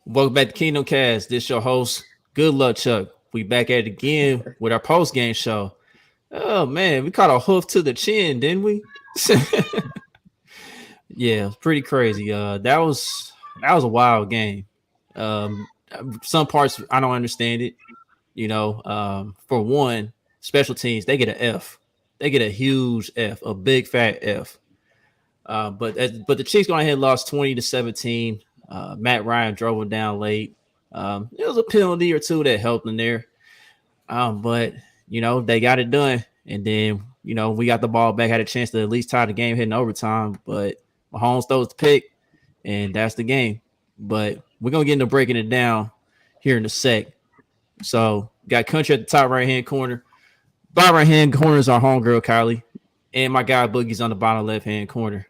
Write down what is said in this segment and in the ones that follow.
Welcome back to Kingdom Cast. This your host. Good luck, Chuck. We back at it again with our post game show. Oh man, we caught a hoof to the chin, didn't we? Yeah, pretty crazy. That was a wild game. Um, some parts I don't understand it. For one, special teams they get an F. They get a huge F, a big fat F. But the Chiefs going ahead and lost 20-17. Matt Ryan drove them down late. There was a penalty or two that helped them there. But they got it done. And then, we got the ball back, had a chance to at least tie the game hitting overtime. But Mahomes throws the pick, and that's the game. But we're gonna get into breaking it down here in a sec. So got country at the top right hand corner. Bottom right hand corner is our homegirl Kylie. And my guy Boogie's on the bottom left hand corner.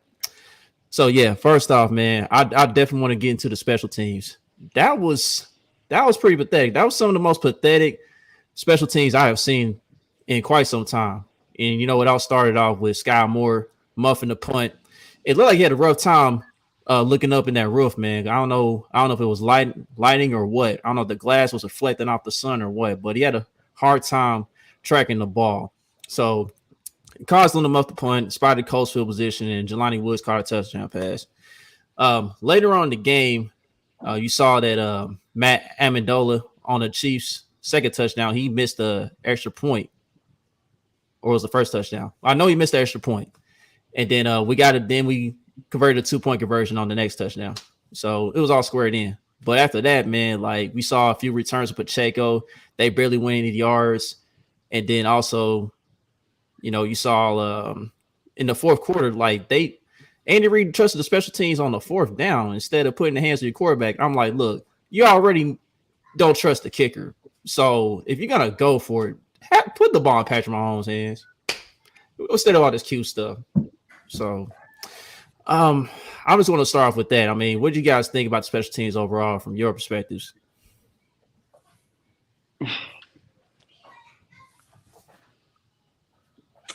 So yeah, first off, man, I definitely want to get into the special teams. That was pretty pathetic. That was some of the most pathetic special teams I have seen in quite some time. And it all started off with Sky Moore muffing the punt. It looked like he had a rough time looking up in that roof, man. I don't know if it was lighting or what. I don't know if the glass was reflecting off the sun or what, but he had a hard time tracking the ball. So caused them to muff the punt, spotted Colts field position, and Jelani Woods caught a touchdown pass. Later on in the game, you saw that Matt Amendola on the Chiefs' second touchdown, he missed the extra point, or was the first touchdown? I know he missed the extra point, and then we got it. Then we converted a 2-point conversion on the next touchdown, so it was all squared in. But after that, man, like we saw a few returns of Pacheco, they barely went any yards, and then also, you saw in the fourth quarter, like Andy Reid trusted the special teams on the fourth down instead of putting the hands of your quarterback. I'm like, look, you already don't trust the kicker. So if you're going to go for it, put the ball in Patrick Mahomes' hands instead of all this cute stuff. So I just want to start off with that. I mean, what do you guys think about special teams overall from your perspectives?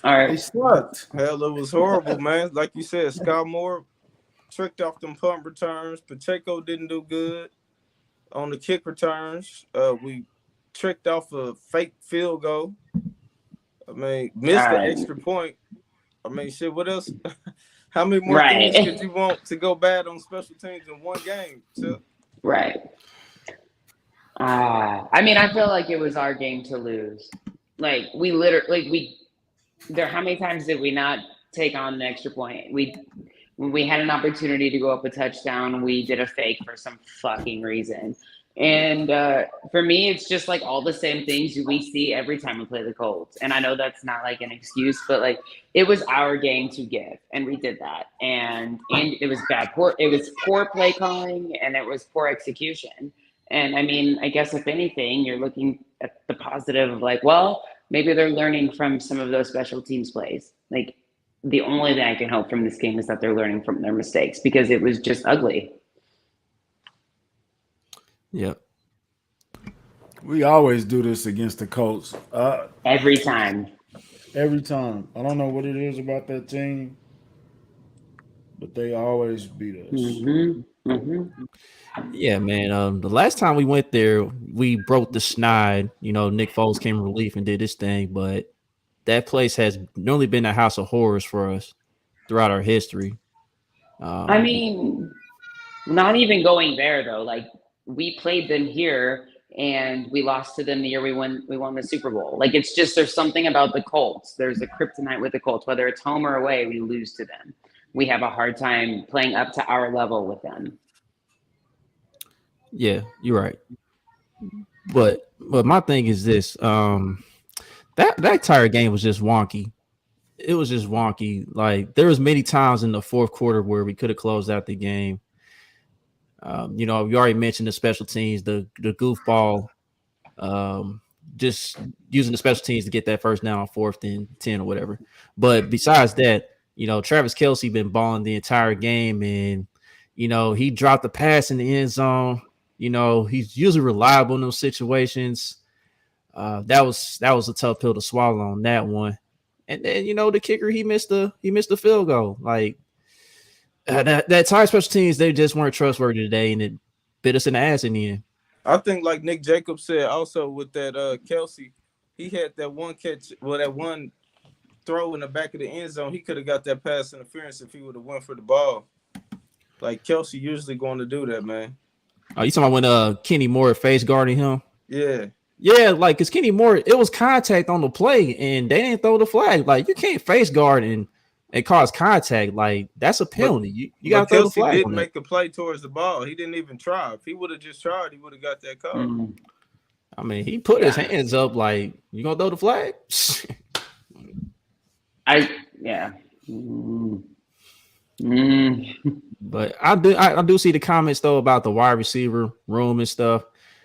All They right. sucked. Hell, it was horrible, man. Like you said, Scott Moore tricked off them punt returns. Pacheco didn't do good on the kick returns. We tricked off a fake field goal. I mean, missed All the right. extra point. I mean, shit, what else? How many more Right. things could you want to go bad on special teams in one game? Chuck? Right. I mean, I feel like it was our game to lose. Like we literally, like we there. How many times did we not take on the extra point? When we had an opportunity to go up a touchdown, we did a fake for some fucking reason. And for me, it's just like all the same things we see every time we play the Colts. And I know that's not like an excuse, but like it was our game to give, and we did that. And it was bad. It was poor play calling, and it was poor execution. And I mean, I guess if anything, you're looking at the positive of like, well, maybe they're learning from some of those special teams plays. Like the only thing I can hope from this game is that they're learning from their mistakes because it was just ugly. Yep. We always do this against the Colts. Every time. Every time. I don't know what it is about that team, but they always beat us. Mm-hmm. Mm-hmm. Yeah, man. The last time we went there, we broke the schneid. Nick Foles came in relief and did his thing, but that place has normally been a house of horrors for us throughout our history. I mean, not even going there though. Like we played them here and we lost to them the year we won the Super Bowl. Like it's just there's something about the Colts. There's a kryptonite with the Colts. Whether it's home or away, we lose to them. We have a hard time playing up to our level with them. Yeah, you're right. But my thing is this: that entire game was just wonky. It was just wonky. Like there was many times in the fourth quarter where we could have closed out the game. You already mentioned the special teams, the goofball, just using the special teams to get that first down on 4th and 10 or whatever. But besides that, Travis Kelce been balling the entire game, and he dropped the pass in the end zone. He's usually reliable in those situations. That was a tough pill to swallow on that one. And then the kicker, he missed the field goal. Like that entire special teams, they just weren't trustworthy today, and bit us in the ass in the end. I think like Nick Jacobs said also with that Kelsey, he had that one catch, that one throw in the back of the end zone. He could have got that pass interference if he would have went for the ball. Like Kelsey usually going to do that, man. Oh, you talking about when Kenny Moore face guarding him? Yeah. Yeah, like because Kenny Moore, it was contact on the play and they didn't throw the flag. Like you can't face guard and cause contact. Like that's a penalty. You gotta throw the flag. Kelsey didn't make a play towards the ball. He didn't even try. If he would have just tried, he would have got that call. I mean, he put his hands up like, you gonna throw the flag? But I do see the comments though about the wide receiver room and stuff.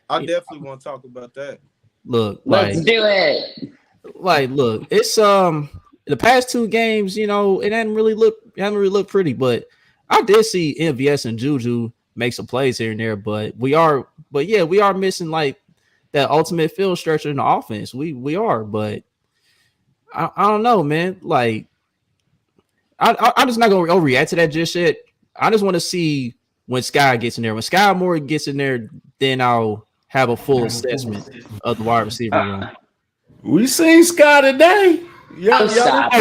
I definitely want to talk about that. Let's do it. Like, look, it's the past 2 games, it hadn't really looked pretty, but I did see MVS and Juju make some plays here and there, but we are missing like that ultimate field stretcher in the offense. We are, but I don't know, man. Like, I'm just not gonna overreact to that just yet. I just want to see when Sky gets in there. When Sky Moore gets in there, then I'll have a full assessment of the wide receiver room. We seen Sky today. Stop.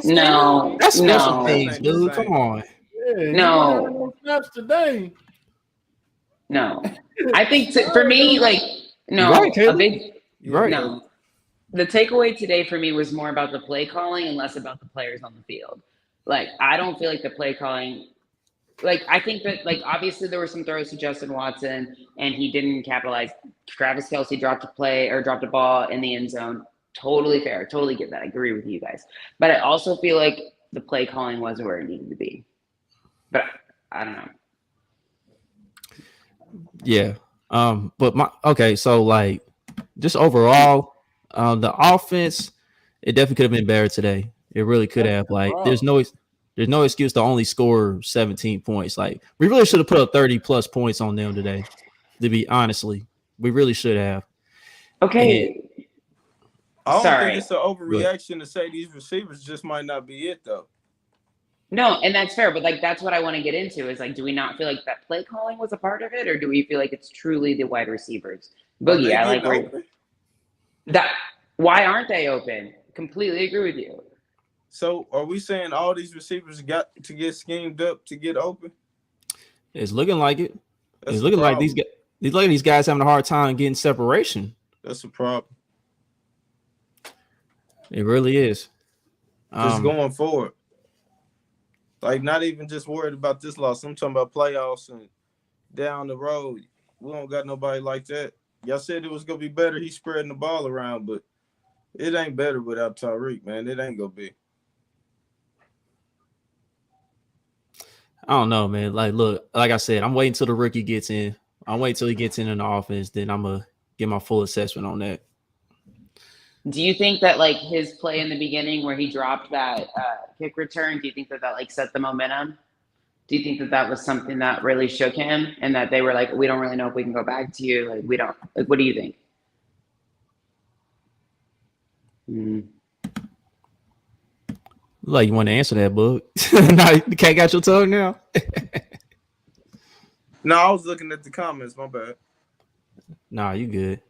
No, that's special things, dude. Come on. Yeah, no, snaps today. No, I think for me, like, no, right, a big right. No. The takeaway today for me was more about the play calling and less about the players on the field. Like, I don't feel like the play calling. Like, I think that, like, obviously there were some throws to Justin Watson and he didn't capitalize. Travis Kelce dropped a ball in the end zone. Totally fair. Totally get that. I agree with you guys. But I also feel like the play calling wasn't where it needed to be. But I don't know. Yeah. So like just overall, the offense, it definitely could have been better today. It really could have. Like, there's no excuse to only score 17 points. Like, we really should have put up 30 plus points on them today. To be honestly, we really should have. Okay. I don't think it's an overreaction to say these receivers just might not be it though. No, and that's fair, but like that's what I want to get into is like, do we not feel like that play calling was a part of it, or do we feel like it's truly the wide receivers? Boogie, I like that. Why aren't they open? Completely agree with you. So are we saying all these receivers got to get schemed up to get open? It's looking like it. It's looking like these guys having a hard time getting separation. That's a problem. It really is. Just going forward. Like, not even just worried about this loss. I'm talking about playoffs and down the road. We don't got nobody like that. Y'all said it was going to be better. He's spreading the ball around, but it ain't better without Tyreek, man. It ain't going to be. I don't know, man. Like, look, like I said, I'm waiting till the rookie gets in. I'm waiting till he gets in the offense. Then I'm going to get my full assessment on that. Do you think that like his play in the beginning where he dropped that kick return, do you think that like set the momentum? Do you think that was something that really shook him and that they were like, we don't really know if we can go back to you? Like, we don't. Like, what do you think? Like, you want to answer that, Bug? Now you can't got your tongue now. No, I was looking at the comments. My bad. Nah, you good.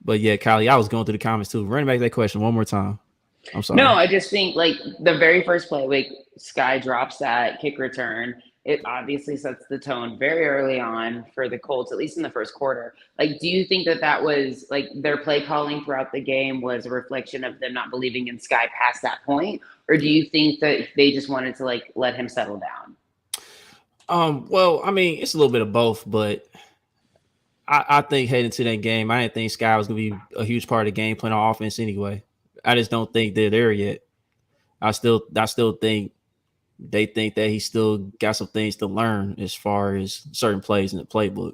But yeah, Kylie, I was going through the comments too. Run back that question one more time. I'm sorry. No, I just think like the very first play, like Sky drops that kick return. It obviously sets the tone very early on for the Colts, at least in the first quarter. Like, do you think that was like their play calling throughout the game was a reflection of them not believing in Sky past that point? Or do you think that they just wanted to like let him settle down? Well, I mean, it's a little bit of both, but I think heading to that game, I didn't think Sky was going to be a huge part of the game plan on offense anyway. I just don't think they're there yet. I still think they think that he still got some things to learn as far as certain plays in the playbook.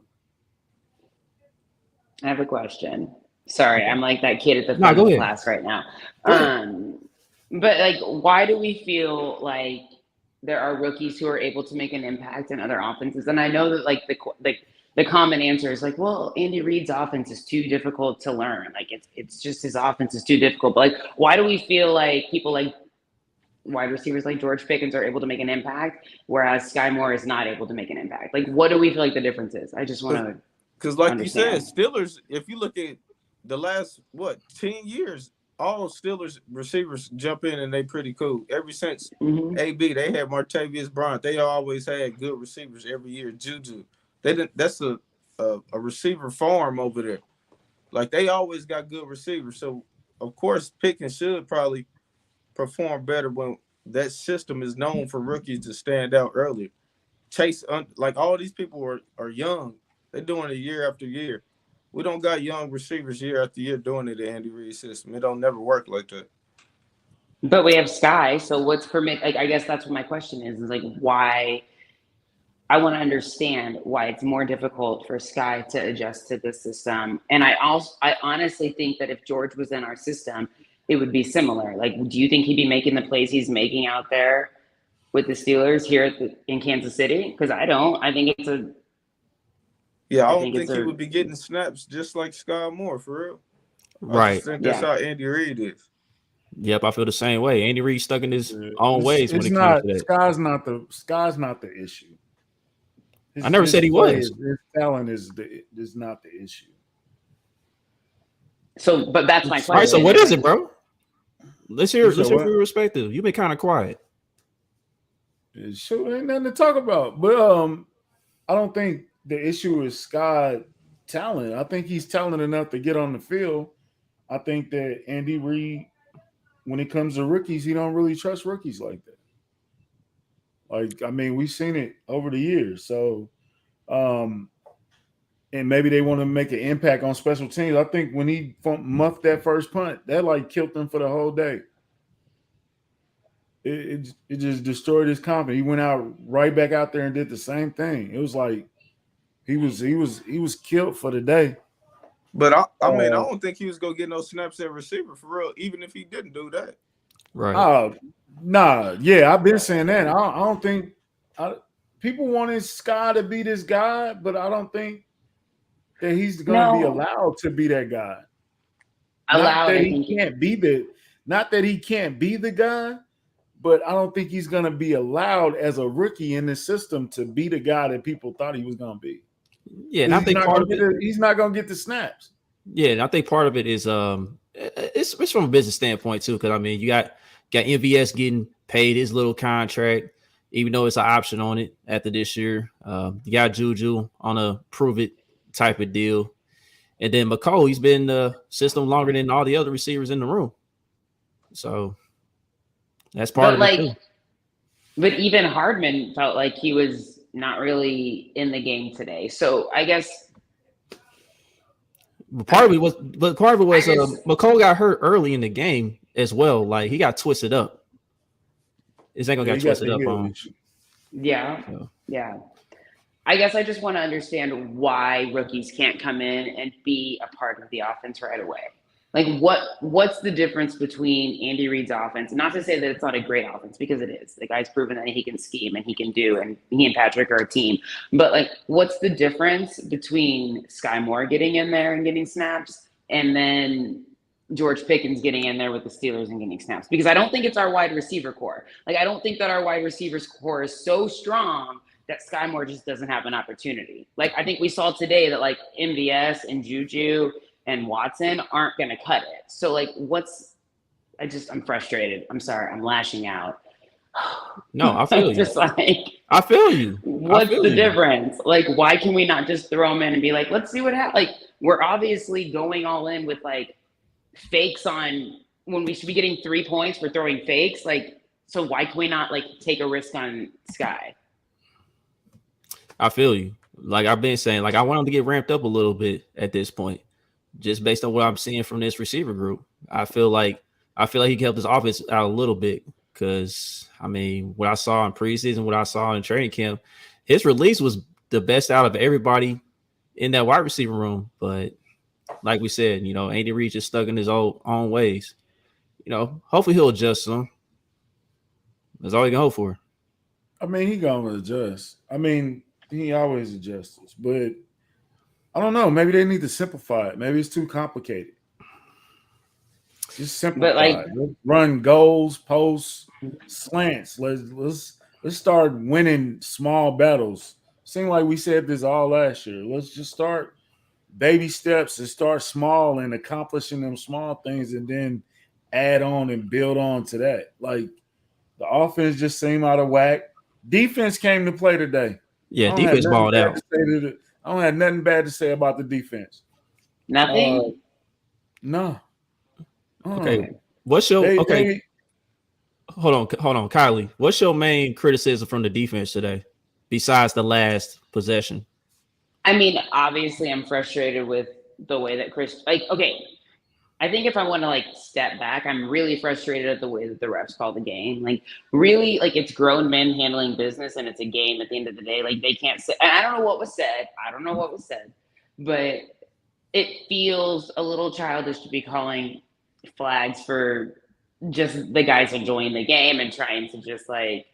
I have a question. Sorry, I'm like that kid at the front of the class right now. But like, why do we feel like there are rookies who are able to make an impact in other offenses? And I know that like the common answer is like, well, Andy Reid's offense is too difficult to learn. Like it's just his offense is too difficult. But like, why do we feel like people like wide receivers like George Pickens are able to make an impact, whereas Sky Moore is not able to make an impact? Like, what do we feel like the difference is? I just want to because, like understand. you said, Steelers. If you look at the last 10 years, all Steelers receivers jump in and they pretty cool. Ever since AB, they had Martavius Bryant. They always had good receivers every year. Juju, they didn't. That's a receiver farm over there. Like they always got good receivers. So of course Pickens should probably perform better when that system is known for rookies to stand out earlier. Chase, like all these people are young. They're doing it year after year. We don't got young receivers year after year doing it in Andy Reid's system. It don't never work like that. But we have Sky, so what's Like, I guess that's what my question is like why. I want to understand why it's more difficult for Sky to adjust to this system. And I honestly think that if George was in our system, it would be similar. Like, do you think he'd be making the plays he's making out there with the Steelers here in Kansas City? Because I don't. I think it's a. Yeah, I don't think he would be getting snaps just like Sky Moore, for real. Right. I just think that's how Andy Reid is. Yep, I feel the same way. Andy Reid stuck in his own ways when it comes to that. Sky's not the issue. I never said he was. His talent is not the issue. So, but that's my question. All right, so what is it, bro? Let's hear from your perspective. You've been kind of quiet. Sure, ain't nothing to talk about. But I don't think the issue is Sky talent. I think he's talented enough to get on the field. I think that Andy Reid, when it comes to rookies, he don't really trust rookies like that. Like, I mean, we've seen it over the years. So, and maybe they want to make an impact on special teams. I think when he muffed that first punt, that like killed him for the whole day. It just destroyed his confidence. He went out right back out there and did the same thing. It was like he was killed for the day. But I mean, I don't think he was gonna get no snaps at receiver for real, even if he didn't do that. Right. Nah. Yeah, I've been saying that. I don't think people wanted Sky to be this guy, but I don't think that he's going to be allowed to be that guy. Not that he can't be the guy, but I don't think he's going to be allowed as a rookie in the system to be the guy that people thought he was going to be. Yeah, and I think he's not going to get the snaps. Yeah, and I think part of it is it's from a business standpoint too, because I mean you got MVS getting paid his little contract, even though it's an option on it after this year. You got Juju on a prove it type of deal. And then McCole, he's been in the system longer than all the other receivers in the room. So that's part of it too. But even Hardman felt like he was not really in the game today. So I guess part of it was McCole got hurt early in the game as well. Like he got twisted up. His ankle got twisted up on. Yeah. I guess I just want to understand why rookies can't come in and be a part of the offense right away. Like what's the difference between Andy Reid's offense? Not to say that it's not a great offense, because it is. The guy's proven that he can scheme and he can do, and he and Patrick are a team. But like, what's the difference between Sky Moore getting in there and getting snaps, and then George Pickens getting in there with the Steelers and getting snaps? Because I don't think it's our wide receiver core. Like, I don't think that our wide receivers core is so strong that Sky Moore just doesn't have an opportunity. Like, I think we saw today that like MVS and Juju and Watson aren't going to cut it. So like, I'm frustrated. I'm sorry. I'm lashing out. No, I feel you. Just like, I feel you. What's the difference? Like, why can we not just throw them in and be like, let's see what happens? Like, we're obviously going all in with like fakes on when we should be getting 3 points for throwing fakes. Like, so why can we not like take a risk on Sky? I feel you. Like I've been saying, like I want him to get ramped up a little bit at this point, just based on what I'm seeing from this receiver group. I feel like he can help this offense out a little bit, because I mean, what I saw in preseason, what I saw in training camp, his release was the best out of everybody in that wide receiver room. But like we said, you know, Andy Reid just stuck in his own ways. You know, hopefully he'll adjust some. That's all you can hope for. I mean, he gonna adjust. I mean, he always adjusts, but I don't know. Maybe they need to simplify it. Maybe it's too complicated. Just simplify. But like, Let's run goals, posts, slants. Let's start winning small battles. Seemed like we said this all last year. Let's just start baby steps and start small and accomplishing them small things, and then add on and build on to that. Like the offense just seemed out of whack. Defense came to play today. Yeah, defense balled out. I don't have nothing bad to say about the defense. nothing. No. Okay. What's your hold on, Kylie. What's your main criticism from the defense today, besides the last possession? I mean, obviously, I'm frustrated with the way that Chris. Like, okay, I think if I want to like step back, I'm really frustrated at the way that the refs call the game. Like, really, like it's grown men handling business, and it's a game at the end of the day. Like, they can't say. And I don't know what was said. But it feels a little childish to be calling flags for just the guys enjoying the game and trying to just like.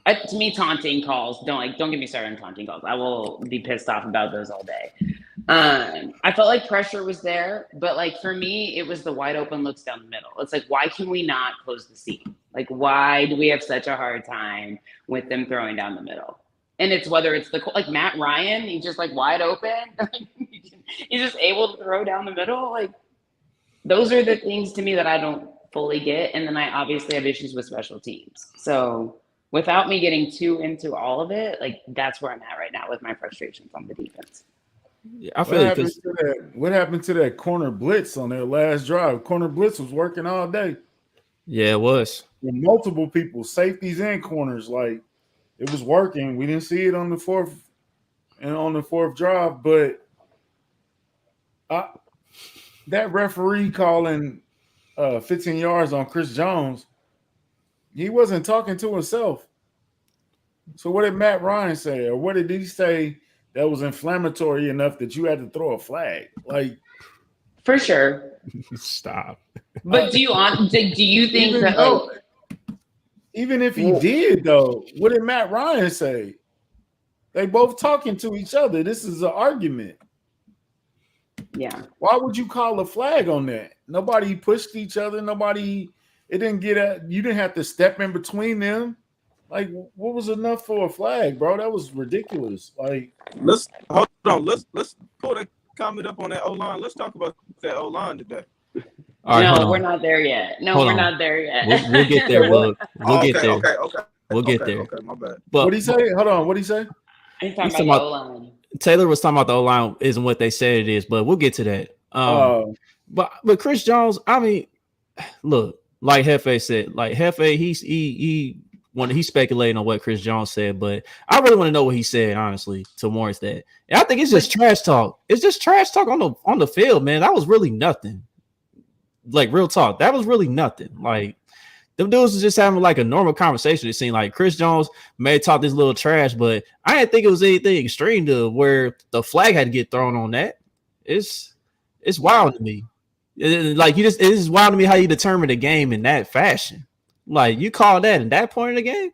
To me, taunting calls don't get me started on taunting calls. I will be pissed off about those all day. I felt like pressure was there, but like for me, it was the wide open looks down the middle. It's like, why can we not close the seam? Like, why do we have such a hard time with them throwing down the middle? And it's whether it's like Matt Ryan, he's just like wide open. He's just able to throw down the middle. Like, those are the things to me that I don't fully get. And then I obviously have issues with special teams. So without me getting too into all of it, like that's where I'm at right now with my frustrations on the defense. Yeah, I feel what happened to that corner blitz on their last drive? Corner blitz was working all day. Yeah, it was. With multiple people, safeties and corners, like it was working. We didn't see it on the fourth drive, but that referee calling 15 yards on Chris Jones, he wasn't talking to himself. So what did Matt Ryan say? Or what did he say that was inflammatory enough that you had to throw a flag? Like, for sure. Stop. But do you think that even if he did though, what did Matt Ryan say? They both talking to each other. This is an argument. Yeah. Why would you call a flag on that? Nobody pushed each other. It didn't get at. You didn't have to step in between them. Like, what was enough for a flag, bro? That was ridiculous. Like, let's hold on. Let's pull that comment up on that O-line. Let's talk about that O-line today. All right, no, we're not there yet. We'll get there, Bug. We'll get there. Okay. We'll get there. Okay, my bad. But what'd he say? Hold on. What'd he say? He's talking about the O-line. Taylor was talking about the O-line isn't what they said it is, but we'll get to that. But Chris Jones, I mean, look, like Hefe said, like Hefe, he's speculating on what Chris Jones said, but I really want to know what he said, honestly, to warrant that. And I think it's just trash talk. It's just trash talk on the field, man. That was really nothing. Like, real talk, that was really nothing. Like, them dudes was just having like a normal conversation. It seemed like Chris Jones may talk this little trash, but I didn't think it was anything extreme to where the flag had to get thrown on that. It's wild to me. It is wild to me how you determine the game in that fashion. Like, you call that in that point of the game?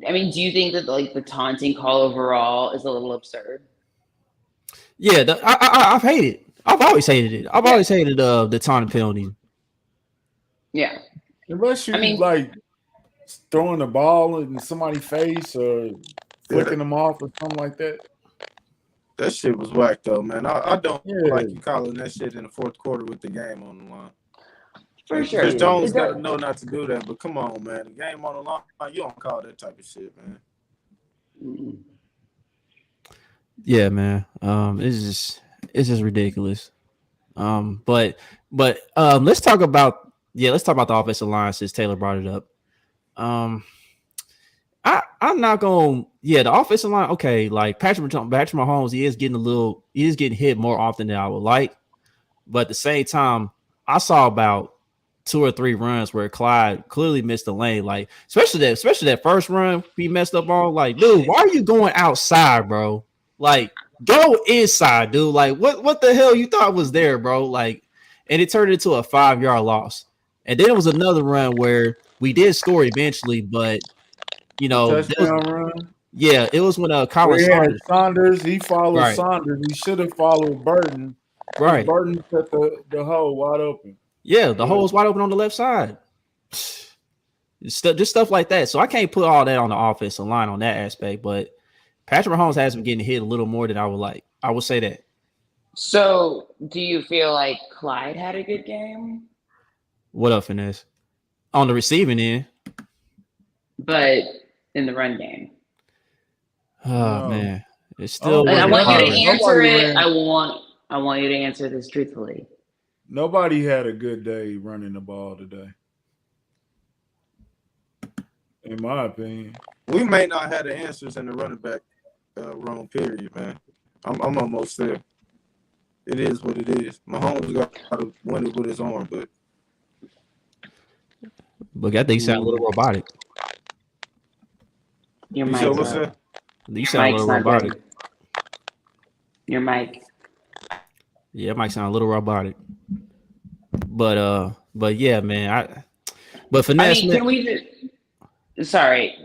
I mean, do you think that like the taunting call overall is a little absurd? Yeah, I've hated it. I've always hated it. I've always hated the taunting penalty. Yeah. Unless you like throwing the ball in somebody's face or flicking them off or something like that. That shit was whack though, man. I don't like you calling that shit in the fourth quarter with the game on the line. For sure. Chris Jones got to know not to do that, but come on, man. The game on the line, you don't call that type of shit, man. Mm-hmm. Yeah, man. It's just ridiculous. But let's talk about the offensive line since Taylor brought it up. I'm not going. Yeah, the offensive line. Okay, like Patrick Mahomes, he is getting hit more often than I would like. But at the same time, I saw about 2 or 3 runs where Clyde clearly missed the lane. Like especially that first run he messed up on. Like, dude, why are you going outside, bro? Like, go inside, dude. Like, what the hell you thought was there, bro? Like, and it turned into a 5-yard loss. And then it was another run where we did score eventually, but you know, it was when Colin Saunders. He followed Saunders. He should have followed Burton. Right. Burton set the hole wide open. Yeah, the hole is wide open on the left side. Just stuff like that. So I can't put all that on the offensive line on that aspect, but Patrick Mahomes has been getting hit a little more than I would like. I would say that. So, do you feel like Clyde had a good game? What up, Finesse? On the receiving end. But in the run game. Oh, No. man. It's I don't still. And I think want you to nobody answer it. ran. I want you to answer this truthfully. Nobody had a good day running the ball today, in my opinion. We may not have the answers in the running back wrong period, man. I'm almost there. It is what it is. Mahomes got to win it with his arm, but Look, I think you sound a little robotic. Your you mic's said what's not- that? You sound a mic's little not robotic. good. Your mic. Yeah, it might sound a little robotic. But yeah, man. But I Finesse, mean, can we just... Sorry.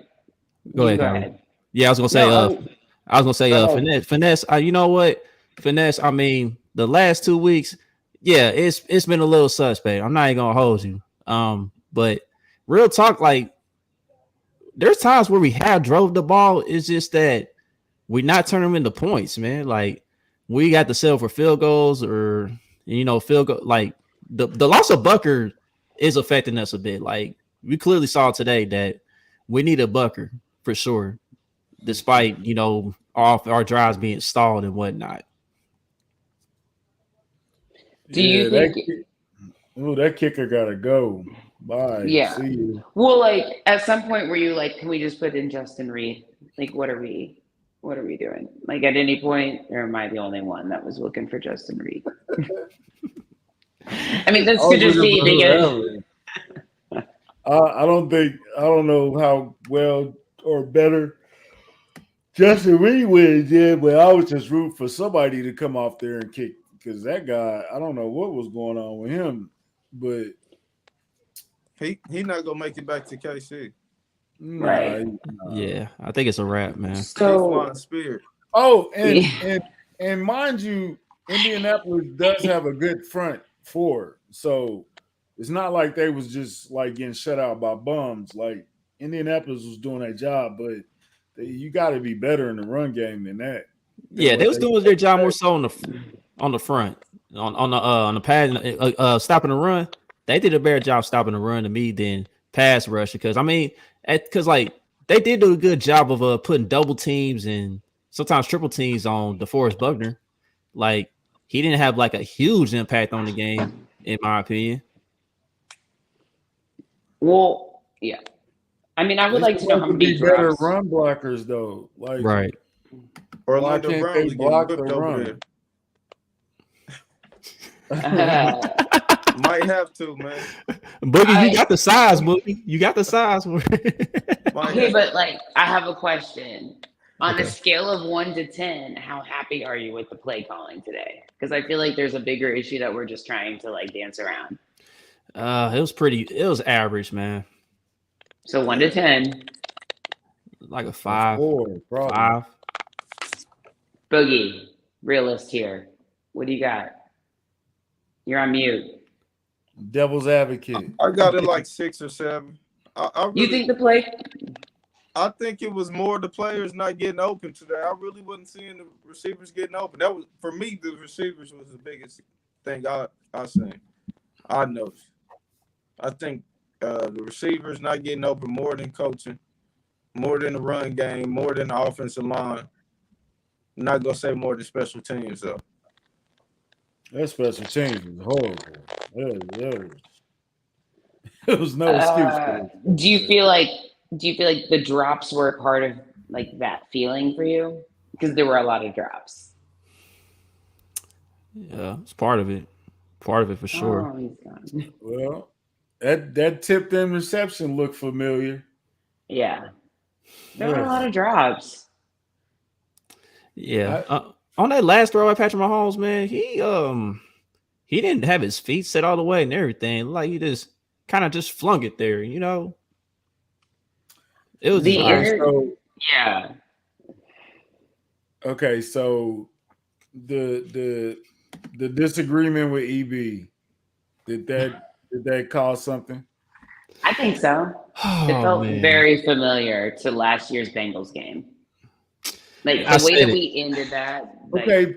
Go You ahead. Yeah, I was gonna say. No, I was gonna say. go Finesse. Finesse. You know what? Finesse. I mean, the last 2 weeks, yeah, it's been a little suspect. I'm not even gonna hold you. But real talk, like, there's times where we have drove the ball. It's just that we not turn them into points, man. Like, we got to settle for field goals or field goal. Like the loss of Bucker is affecting us a bit. Like, we clearly saw today that we need a Bucker for sure, despite our drives being stalled and whatnot. Do you think? That kicker gotta go? Bye. Yeah. See you. Well, like, at some point, were you like, can we just put in Justin Reed? Like, what are we doing? Like, at any point, or am I the only one that was looking for Justin Reed? I mean, that's good to see because I don't know how well or better Justin Reed wins, yeah, but I was just rooting for somebody to come off there and kick because that guy, I don't know what was going on with him, but he not gonna make it back to KC. Right. Yeah, I think it's a wrap, man. So, Spirit. Oh, and mind you, Indianapolis does have a good front four, so it's not like they was just like getting shut out by bums. Like, Indianapolis was doing their job, but you got to be better in the run game than that. Yeah, they was doing their job more so on the front, on the pad, stopping the run. They did a better job stopping the run to me than pass rush because like they did do a good job of putting double teams and sometimes triple teams on DeForest Buckner. Like, he didn't have like a huge impact on the game, in my opinion. well, yeah. I mean, I would like to know how many better drops. run blockers though. Like, Right. Orlando can't Brown they was getting block the whipped over run? there. Might have to, man. Boogie, you got the size, Boogie. You got the size. Okay, but like, I have a question. On Okay. a scale of 1 to 10, how happy are you with the play calling today? Because I feel like there's a bigger issue that we're just trying to like dance around. It was average, man. So 1 to 10. Like a 5. 4, probably. 5. Boogie, realist here. What do you got? You're on mute. Devil's advocate. I got it like 6 or 7. I really, You think the play? I think it was more the players not getting open today. I really wasn't seeing the receivers getting open. That was, for me, the receivers was the biggest thing I seen. I noticed. I think the receivers not getting open more than coaching, more than the run game, more than the offensive line. I'm not gonna say more than special teams though. That special teams was horrible. There was no excuse for it. Do you feel like the drops were a part of like that feeling for you? Because there were a lot of drops. Yeah, it's part of it. Part of it for sure. Oh, he's gone. Well, that tipped interception looked familiar. Yeah. There were a lot of drops. Yeah. On that last throw at Patrick Mahomes, man, he didn't have his feet set all the way and everything. Like, he just kind of just flung it there, you know. It was Yeah. Okay, so the The disagreement with EB, did that cause something? I think so. It Oh felt man, very familiar to last year's Bengals game. Like I the way said that it. we ended that. Like, Okay,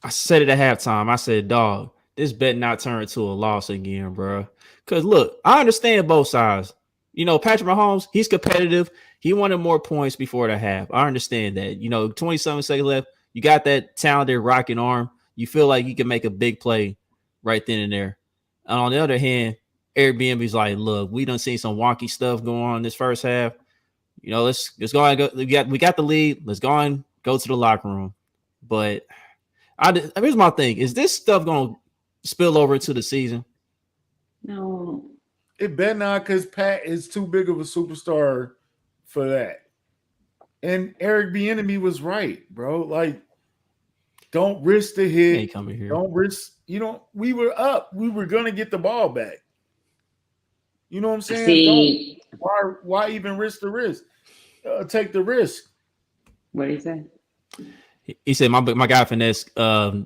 I said it at halftime. I said, dog, this bet not turn into a loss again, bro. Because look, I understand both sides. You know, Patrick Mahomes, he's competitive. He wanted more points before the half. I understand that. You know, 27 seconds left. You got that talented rocking arm. You feel like you can make a big play right then and there. And on the other hand, Airbnb's like, look, we done seen some wonky stuff going on in this first half. You know, let's go and go. We got the lead. Let's go and go to the locker room. But here's my thing: is this stuff gonna spill over into the season? no. it better not, because Pat is too big of a superstar for that. And Eric Bieniemy was right, bro. Like, don't risk the He hit. ain't coming here. Don't risk. We were up. We were gonna get the ball back. You know what I'm saying? See, Why even risk the risk? Take the risk. what do you say? He said my guy finesse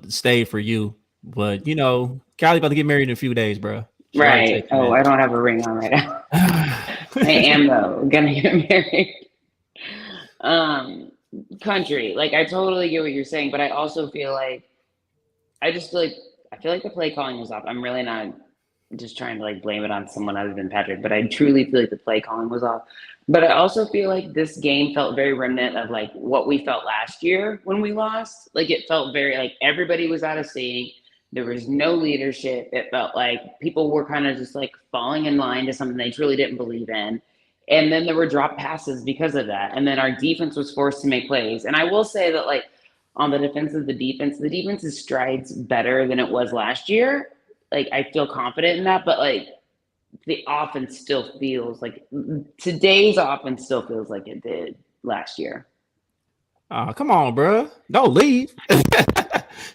stayed for you, but you know, Kylie's about to get married in a few days, bro. Right. Oh, I don't have a ring on right now. I am though. Gonna get married. Country. Like I totally get what you're saying, but I also feel like I feel like the play calling was off. I'm really not just trying to like blame it on someone other than Patrick, but I truly feel like the play calling was off. But I also feel like this game felt very remnant of like what we felt last year when we lost. Like it felt very like everybody was out of sync. There was no leadership. It felt like people were kind of just like falling in line to something they truly didn't believe in. And then there were drop passes because of that. And then our defense was forced to make plays. And I will say that like on the defense of the defense is strides better than it was last year. Like I feel confident in that, but like the offense still feels like today's offense still feels like it did last year. Oh, come on, bro. Don't leave.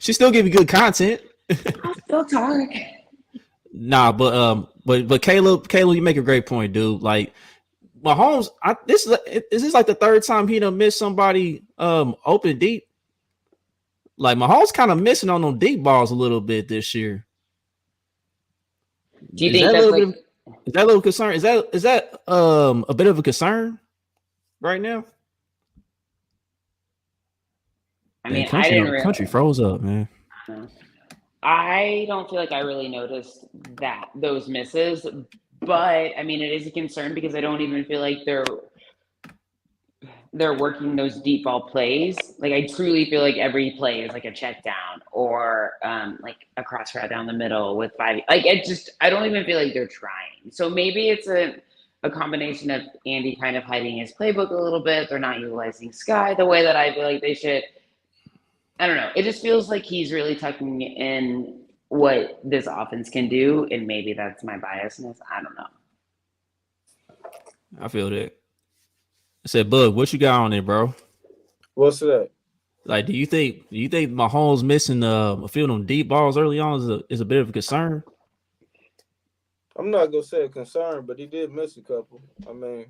She still give you good content. I'll still talk. Nah, but Caleb, you make a great point, dude. Like Mahomes, this is like the third time he done missed somebody open deep. Like Mahomes kind of missing on them deep balls a little bit this year. Do you think that's like is that a little concern? Is that a bit of a concern right now? I mean, country, I didn't realize. Country froze up, man. I don't feel like I really noticed those misses, but I mean, it is a concern because I don't even feel like they're working those deep ball plays. Like I truly feel like every play is like a check down or like a cross route down the middle with 5. Like I don't even feel like they're trying. So maybe it's a combination of Andy kind of hiding his playbook a little bit. They're not utilizing Sky the way that I feel like they should. I don't know. It just feels like he's really tucking in what this offense can do, and maybe that's my biasness. I don't know. I feel that. I said, Bug, what you got on it, bro? What's that? Like, do you think Mahomes missing a few of them deep balls early on is a bit of a concern? I'm not gonna say a concern, but he did miss a couple. I mean,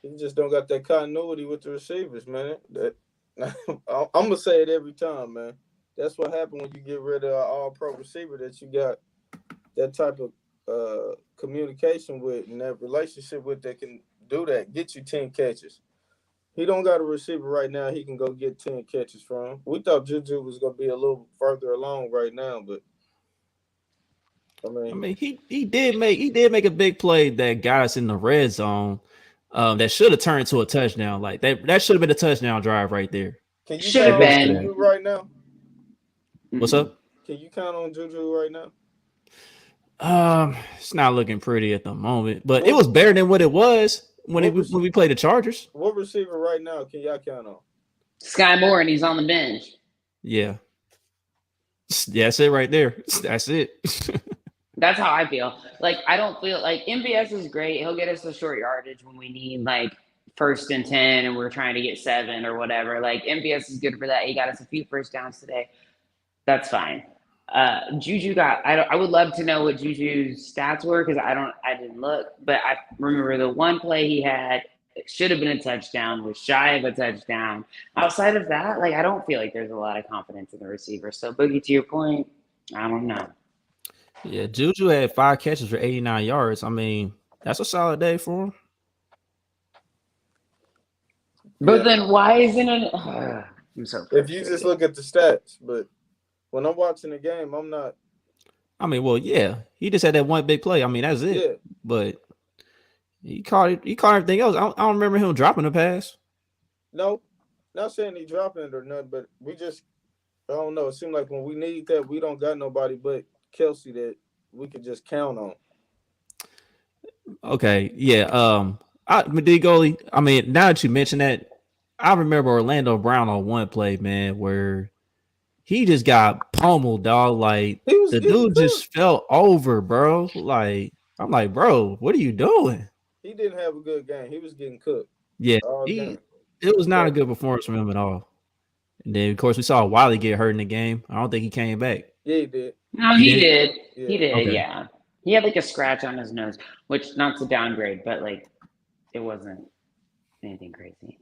he just don't got that continuity with the receivers, man. I'm gonna say it every time, man. That's what happened when you get rid of an all-pro receiver that you got that type of communication with and that relationship with that can do that, get you 10 catches. He don't got a receiver right now he can go get 10 catches from. We thought Juju was gonna be a little further along right now, but I mean he did make a big play that got us in the red zone. That should have turned into a touchdown. Like that should have been a touchdown drive right there. Can you should have been Juju right now? What's up? Can you count on Juju right now? It's not looking pretty at the moment, but it was better than what it was when we played the Chargers. What receiver right now can y'all count on? Sky Moore, and he's on the bench. Yeah, that's it right there. That's it. That's how I feel. Like I don't feel like MVS is great. He'll get us the short yardage when we need like 1st and 10 and we're trying to get 7 or whatever. Like MVS is good for that. He got us a few first downs today. That's fine. Juju I would love to know what Juju's stats were because I didn't look, but I remember the one play he had, it should have been a touchdown, was shy of a touchdown. Outside of that, like I don't feel like there's a lot of confidence in the receiver. So Boogie, to your point, I don't know. Yeah, Juju had 5 catches for 89 yards. I mean, that's a solid day for him. But Yeah. then why isn't it? I'm so If you just frustrated. look at the stats, but when I'm watching the game, I'm not. I mean, well, yeah, he just had that one big play. I mean, that's it. Yeah. But he caught it. He caught everything else. I don't remember him dropping a pass. No, not saying he dropping it or nothing, but we just, I don't know. It seems like when we need that, we don't got nobody but Kelsey that we could just count on. Okay, yeah. D goalie. I mean, now that you mention that, I remember Orlando Brown on one play, man, where he just got pummeled, dog. Like He was the getting dude cooked. just fell over, bro. Like I'm like, bro, what are you doing? He didn't have a good game. He was getting cooked Yeah, all game. it was not a So, good performance from him at all. And then of course we saw Wiley get hurt in the game. I don't think he came back. yeah, he did. No, He he did? did. Yeah. He did. Okay. Yeah, he had like a scratch on his nose, which not to downgrade, but like it wasn't anything crazy.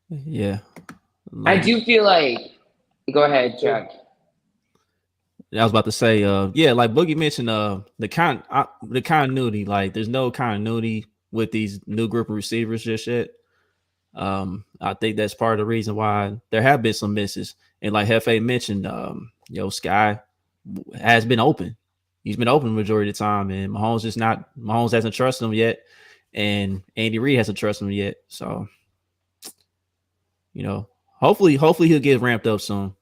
Yeah. I Like, do feel like. Go ahead, Chuck. I was about to say, yeah, like Boogie mentioned, the continuity. Like, there's no continuity with these new group of receivers just yet. I think that's part of the reason why there have been some misses. And like Hefe mentioned, Sky has been open. He's been open the majority of the time, and Mahomes hasn't trusted him yet, and Andy Reid hasn't trusted him yet. So, hopefully he'll get ramped up soon.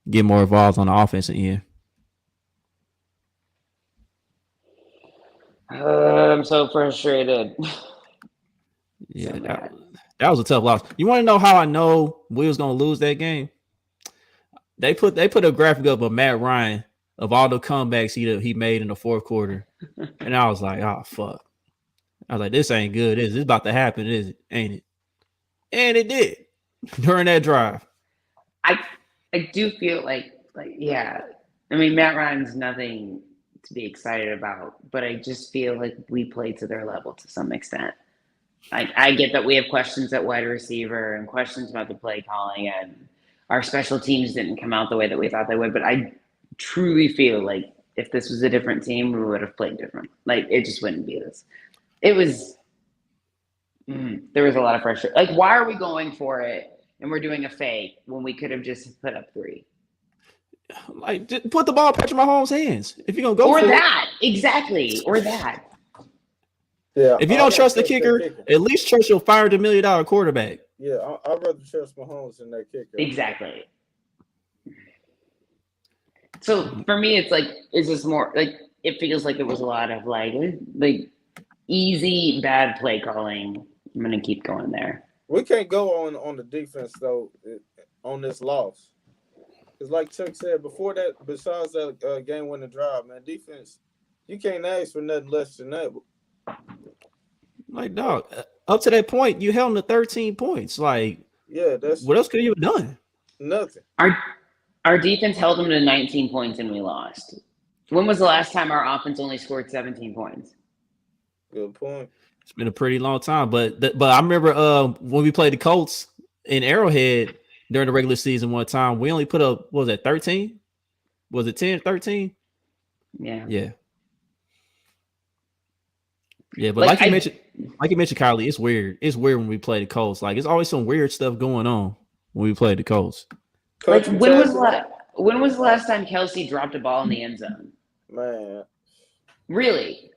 Get more involved on the offensive end. I'm so frustrated. Yeah, So mad. that was a tough loss. You want to know how I know we was gonna lose that game? They put a graphic up of Matt Ryan of all the comebacks he made in the fourth quarter, and I was like, oh fuck. I was like, this ain't good. This about to happen, is it? Ain't it? And it did during that drive. I do feel like yeah. I mean, Matt Ryan's nothing to be excited about, but I just feel like we played to their level to some extent. Like I get that we have questions at wide receiver and questions about the play calling, and our special teams didn't come out the way that we thought they would. But I truly feel like if this was a different team, we would have played different. Like it just wouldn't be this. It was. There was a lot of pressure. Like, why are we going for it and we're doing a fake when we could have just put up 3? Like, just put the ball in Patrick Mahomes' hands if you're gonna go Or for that, exactly, or that. Yeah. If you don't trust the kicker, at least trust your $500 million quarterback. Yeah, I'd rather trust Mahomes than that kicker. Exactly. So for me, it's like, is this more like it feels like it was a lot of like easy bad play calling. I'm gonna keep going there. We can't go on the defense though on this loss. Because like Chuck said before that, besides that game-winning drive, man, defense, you can't ask for nothing less than that. Like, dog, up to that point, you held them to 13 points. Like, yeah, that's what else could you have done? Nothing. Our defense held them to 19 points and we lost. When was the last time our offense only scored 17 points? Good point. It's been a pretty long time, but I remember when we played the Colts in Arrowhead during the regular season one time, we only put up, what was it, 13? Was it 10, 13? Yeah. Yeah. Yeah, but like you mentioned, Kylie, it's weird. It's weird when we play the Colts. Like, it's always some weird stuff going on when we play the Colts. Like, when was the last time Kelsey dropped a ball in the end zone? Man. Really?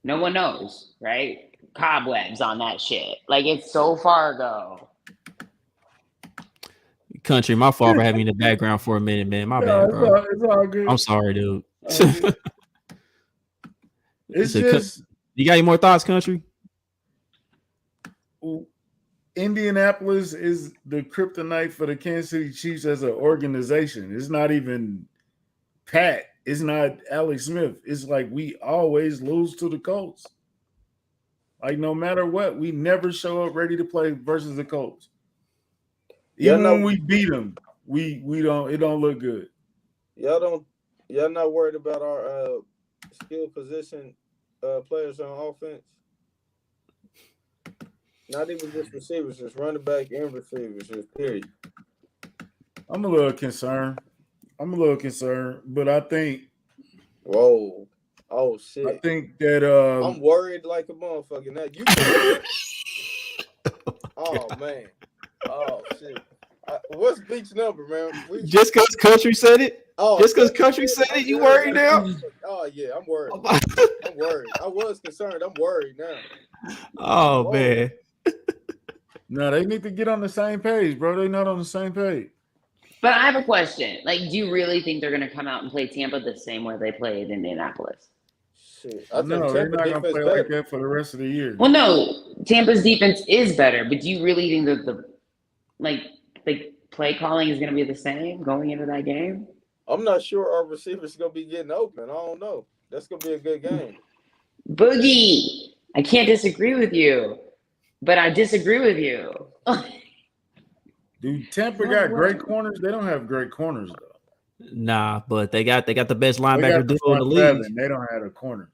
No one knows, right? Cobwebs on that shit. Like, it's so far ago. Country, my fault for having you in the background for a minute, man. My bad, bro. It's all good. I'm sorry, dude. It's just. You got any more thoughts, Country? Indianapolis is the kryptonite for the Kansas City Chiefs as an organization. It's not even Pat. It's not Alex Smith. It's like we always lose to the Colts. Like, no matter what, we never show up ready to play versus the Colts. Even when we beat them, we don't. It don't look good. Y'all not worried about our skill position players on offense? Not even just receivers, just running back and receivers, just period. I'm a little concerned. But I think Whoa. Oh shit. I think that I'm worried like a motherfucker now. You oh man. Oh shit. What's Beach number, man? Just because Country said it? Oh, just because Country said it, you worried now? Oh yeah, I'm worried. I'm worried. I was concerned. I'm worried now. Oh Whoa. man. no, they need to get on the same page, bro. They're not on the same page. But I have a question. Like, do you really think they're going to come out and play Tampa the same way they played Indianapolis? Shit. No, they're not going to play like that for the rest of the year. Well, no, Tampa's defense is better, but do you really think that the play calling is going to be the same going into that game? I'm not sure our receivers are going to be getting open. I don't know. That's going to be a good game. Boogie, I can't disagree with you, but I disagree with you. Dude, Tampa got great corners. They don't have great corners though. Nah, but they got the best linebacker duo in the league. Seven. They don't have the corners.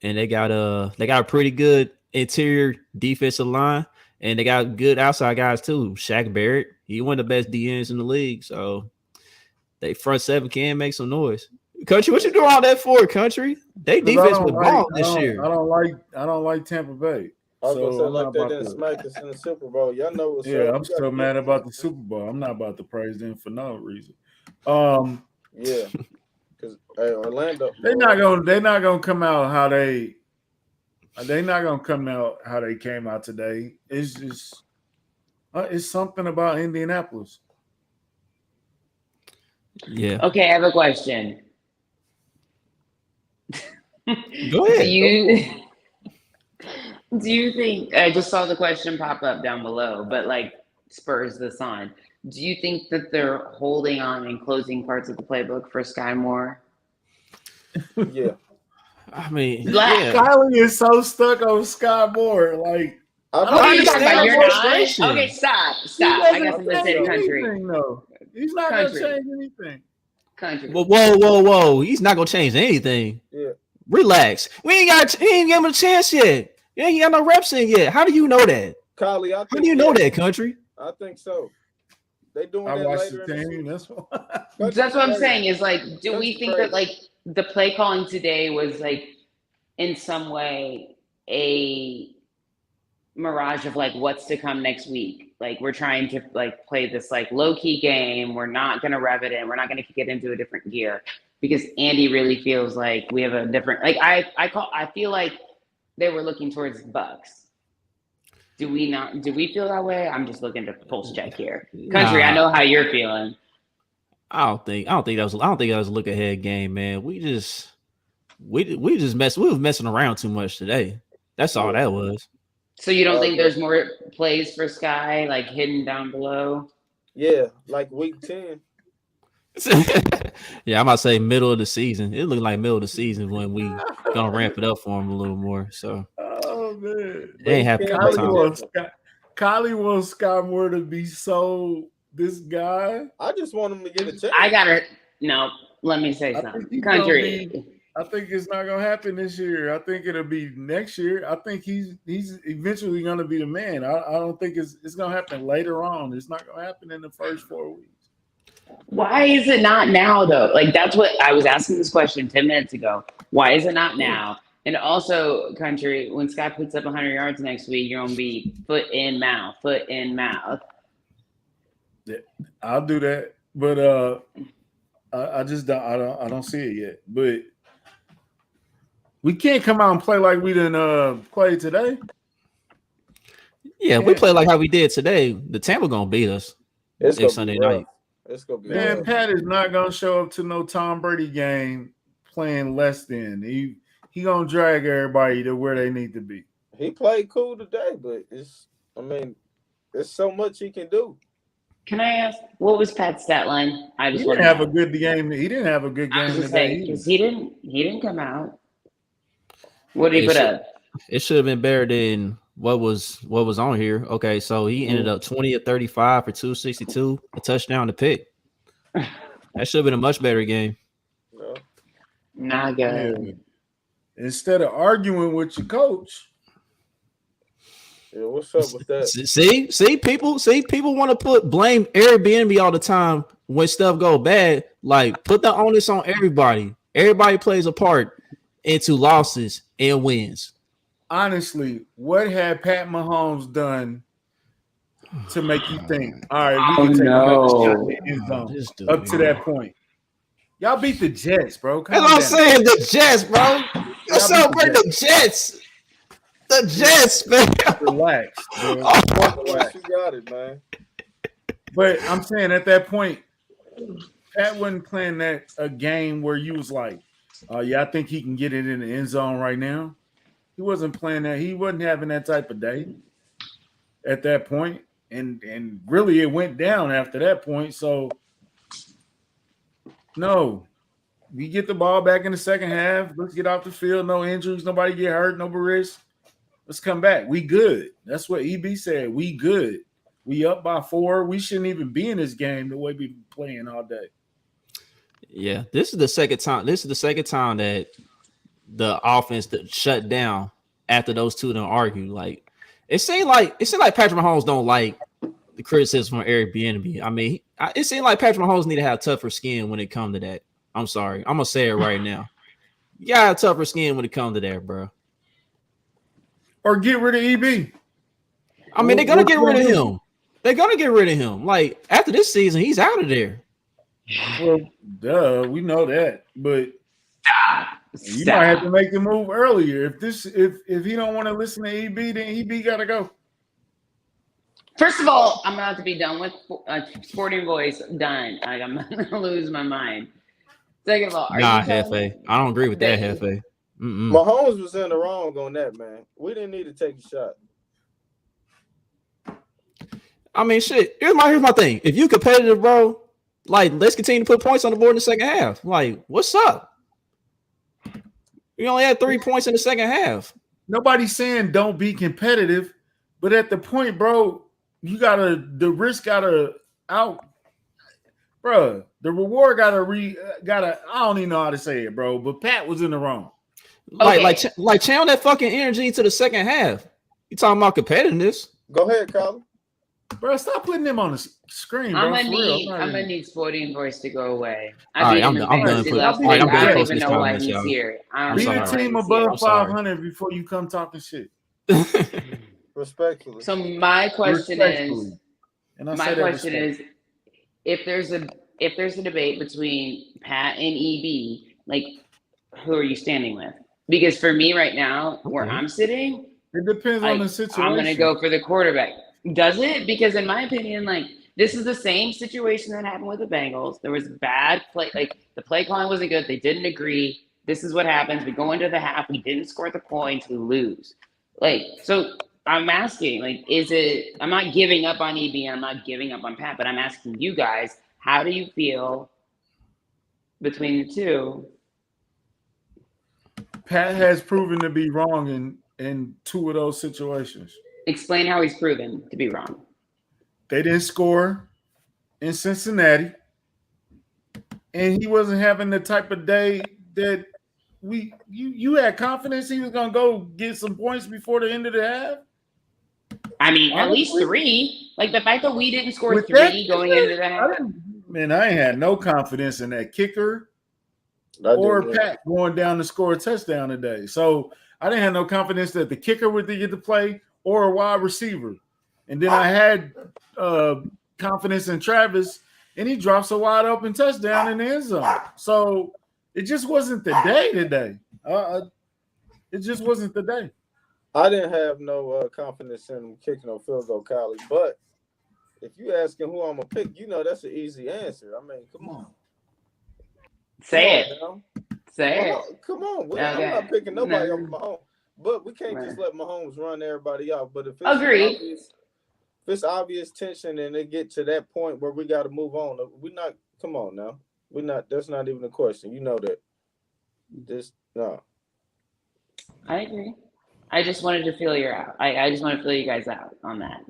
And they got a pretty good interior defensive line, and they got good outside guys too. Shaq Barrett, he one of the best DNs in the league, so they front seven can make some noise. Country, what you doing all that for, Country? They defense was ball this year. I don't like Tampa Bay. I was gonna say I'm like not they about didn't to- smack us in the Super Bowl. Y'all know what's Yeah, up. I'm still mad about the Super Bowl. I'm not about to praise them for no reason. Yeah, because Orlando, They're not gonna come out how they. They're not gonna come out how they came out today. It's just it's something about Indianapolis. Yeah. Okay, I have a question. Go ahead. Do you think, I just saw the question pop up down below, but like spurs this on. Do you think that they're holding on and closing parts of the playbook for Sky Moore? Yeah, I mean, Black. yeah. Kylie is so stuck on Sky Moore. Like What are you talking about? You're not? frustration. Okay, stop. he I got doesn't something to say to change Country. anything, though. He's not Country. gonna change anything. Country. Whoa. He's not gonna change anything. yeah. Relax. He ain't given him a chance yet. He ain't got no reps in yet. How do you know that? Kylie, How do you know that, Country? I think so. They doing I that watched later the in the team. season. That's why. That's what I'm saying is like, do we That's think that like the play calling today was like in some way a mirage of like what's to come next week? Like we're trying to like play this like low key game. We're not going to rev it in. We're not going to kick it into a different gear because Andy really feels like we have a different, like I feel like they were looking towards Bucks. Do we feel that way? I'm just looking to pulse check here. Country, I know how you're feeling. I don't think that was a look ahead game, man. We was messing around too much today. That's all that was. So you don't think there's more plays for Sky like hidden down below? Yeah, like week 10. Yeah, I'm about to say middle of the season. It looked like middle of the season when we gonna ramp it up for him a little more. So Oh man, they ain't have Kylie wants Sky Moore to be so this guy. I just want him to get a chance. I got her. No, let me say something. Country. I think it's not gonna happen this year. I think it'll be next year. I think he's eventually gonna be the man. I don't think it's gonna happen later on. It's not gonna happen in the first 4 weeks. Why is it not now though? Like that's what I was asking this question 10 minutes ago. Why is it not now? And also, Country, when Sky puts up 100 yards next week, you're gonna be foot in mouth. Yeah, I'll do that, but I just don't see it yet. But we can't come out and play like we didn't play today. Yeah, if we play like how we did today, the Tampa gonna beat us. It's gonna Sunday be rough. night. It's gonna be Man, rough. Pat is not gonna show up to no Tom Brady game playing less than. He gonna drag everybody to where they need to be. He played cool today, but there's so much he can do. Can I ask what was Pat's stat line? I He just didn't want to have a good game. He didn't have a good I was game just today. saying because he didn't come out. What did he put up? It should have been better than what was on here. Okay, so he ended up 20 of 35 for 262, a touchdown to pick. That should have been a much better game. No. Not good. Yeah. Instead of arguing with your coach. Yeah, what's up with that? See, people want to blame Airbnb all the time when stuff go bad, like put the onus on everybody. Everybody plays a part into losses and wins. Honestly, what had Pat Mahomes done to make you think, all right, we Oh, can take another shot in no. the end zone This dude, up to that point? Y'all beat the Jets, bro. That's Calm what I'm down. saying. The Jets, bro. Y'all Let's beat the celebrate the Jets. The Jets, man. Relax, bro. Oh, Once you got it, man. But I'm saying at that point, Pat wasn't playing that a game where you was like, yeah, I think he can get it in the end zone right now. He wasn't playing that. He wasn't having that type of day at that point. And really it went down after that point. So no, we get the ball back in the second half. Let's get off the field. No injuries. Nobody get hurt. No risk. Let's come back. We good. That's what EB said. We good. We up by 4. We shouldn't even be in this game the way we've been playing all day. yeah, this is the second time. This is the second time that the offense that shut down after those two don't argue. Like it seemed like Patrick Mahomes don't like the criticism from Eric Bieniemy. I mean, it seemed like Patrick Mahomes need to have tougher skin when it comes to that. I'm sorry, I'm gonna say it right now. You gotta have tougher skin when it comes to that, bro. Or get rid of EB. I mean, they're gonna get rid of him. They're gonna get rid of him. Like after this season, he's out of there. Well, duh, we know that, but you might have to make the move earlier. If he don't want to listen to EB, then EB gotta go. First of all, I'm about to be done with Sporting Voice. Done. Like, I'm gonna lose my mind. Second of all, Nah, Hefe. I don't agree with that, Hefe. Mahomes was in the wrong on that, man. We didn't need to take a shot. I mean, shit. Here's my thing. If you competitive, bro, like let's continue to put points on the board in the second half. Like, what's up? You only had 3 points in the second half. Nobody's saying don't be competitive, but at the point, bro, the risk gotta out, bro. The reward gotta I don't even know how to say it, bro. But Pat was in the wrong. Like channel that fucking energy into the second half. You talking about competitiveness? Go ahead, Colin. Bro, stop putting him on the screen, bro. I'm gonna need Sporting Voice to go away. All right, I'm done. I'm done. I don't even know why he's here. Be the team above 500 before you come talking shit. Respectfully. So my question is, if there's a debate between Pat and EB, like who are you standing with? Because for me right now, where I'm sitting, it depends on the situation. I'm gonna go for the quarterback. Does it? Because in my opinion, like this is the same situation that happened with the Bengals. There was bad play, like the play calling wasn't good. They didn't agree. This is what happens. We go into the half, we didn't score the points, we lose. Like, so I'm asking, like, I'm not giving up on EB, I'm not giving up on Pat, but I'm asking you guys, how do you feel between the two? Pat has proven to be wrong in 2 of those situations. Explain how he's proven to be wrong. They didn't score in Cincinnati, and he wasn't having the type of day that you had confidence he was gonna go get some points before the end of the half. I mean, at least 3. Like the fact that we didn't score 3 going into the half. Man, I ain't had no confidence in that kicker or Pat going down to score a touchdown today. So I didn't have no confidence that the kicker would get to play or a wide receiver. And then I had confidence in Travis, and he drops a wide open touchdown in the end zone. So it just wasn't the day today. It just wasn't the day. I didn't have no confidence in him kicking no field goal, Kylie. But if you asking who I'm gonna pick, you know that's an easy answer. I mean, come on. Say it. Come on. I'm not picking nobody over Mahomes. But we can't just let Mahomes run everybody off. But if it's obvious tension and they get to that point where we got to move on, we're not. Come on now, we're not. That's not even a question. You know that. No. I agree. I just wanted to feel you out. I just want to feel you guys out on that.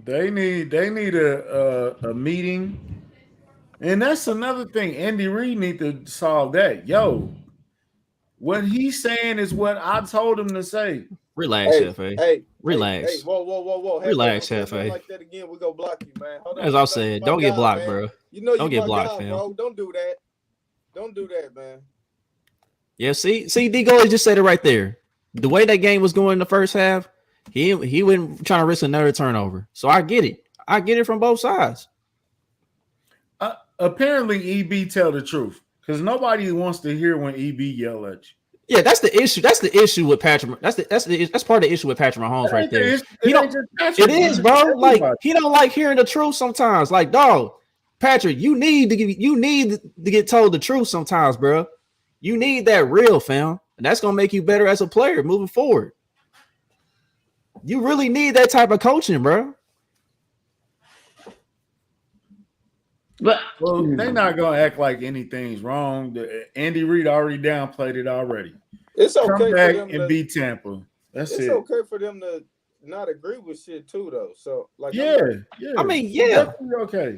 They need a meeting, and that's another thing. Andy Reid need to solve that. What he's saying is what I told him to say. Relax, F.A. Hey, Relax. Hey, whoa. Hey, Relax, don't say something Hefe. like that again. We gonna block you, man. Hold on. As I said, My don't get guy, blocked, man. bro. You know Don't you get my blocked, guy, fam. bro. Don't do that. Don't do that, man. Yeah, see, D Gold just said it right there. The way that game was going in the first half, he wasn't trying to risk another turnover. So I get it. I get it from both sides. Apparently, EB tell the truth because nobody wants to hear when EB yell at you. Yeah, that's the issue. That's the issue with Patrick. That's part of the issue with Patrick Mahomes right there. It is, bro. Like he don't like hearing the truth sometimes. Like, dog, Patrick, you need to get told the truth sometimes, bro. You need that real, fam, and that's gonna make you better as a player moving forward. You really need that type of coaching, bro. But they're not gonna act like anything's wrong. Andy Reid already downplayed it already. It's okay Come back for them and beat Tampa. That's it. It's okay for them to not agree with shit too, though. So, like, yeah. I mean, yeah, okay.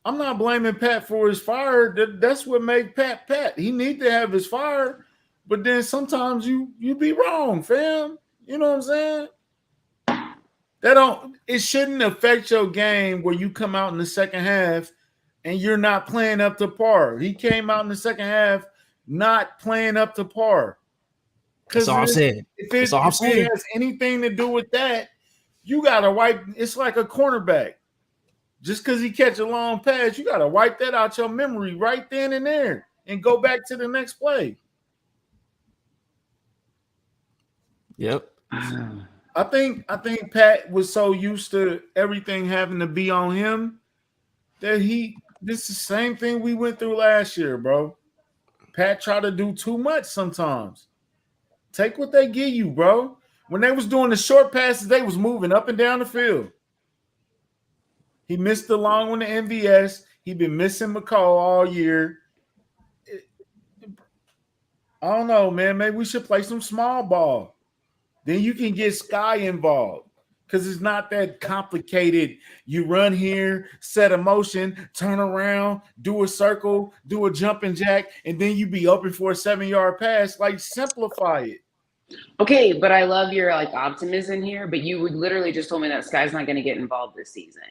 I'm not blaming Pat for his fire. That's what made Pat Pat. He need to have his fire, but then sometimes you be wrong, fam. You know what I'm saying? It shouldn't affect your game where you come out in the second half and you're not playing up to par. He came out in the second half not playing up to par. That's all I'm saying. If it has anything to do with that, you gotta wipe. It's like a cornerback. Just because he catch a long pass, you gotta wipe that out your memory right then and there and go back to the next play. Yep. I think Pat was so used to everything having to be on him that this is the same thing we went through last year, bro. Pat tried to do too much sometimes. Take what they give you, bro. When they was doing the short passes, they was moving up and down the field. He missed the long one to MVS. He been missing McCall all year. I don't know, man. Maybe we should play some small ball. Then you can get Sky involved because it's not that complicated. You run here, set a motion, turn around, do a circle, do a jumping jack, and then you be open for a 7-yard pass. Like, simplify it. Okay, but I love your optimism here. But you would literally just told me that Sky's not going to get involved this season.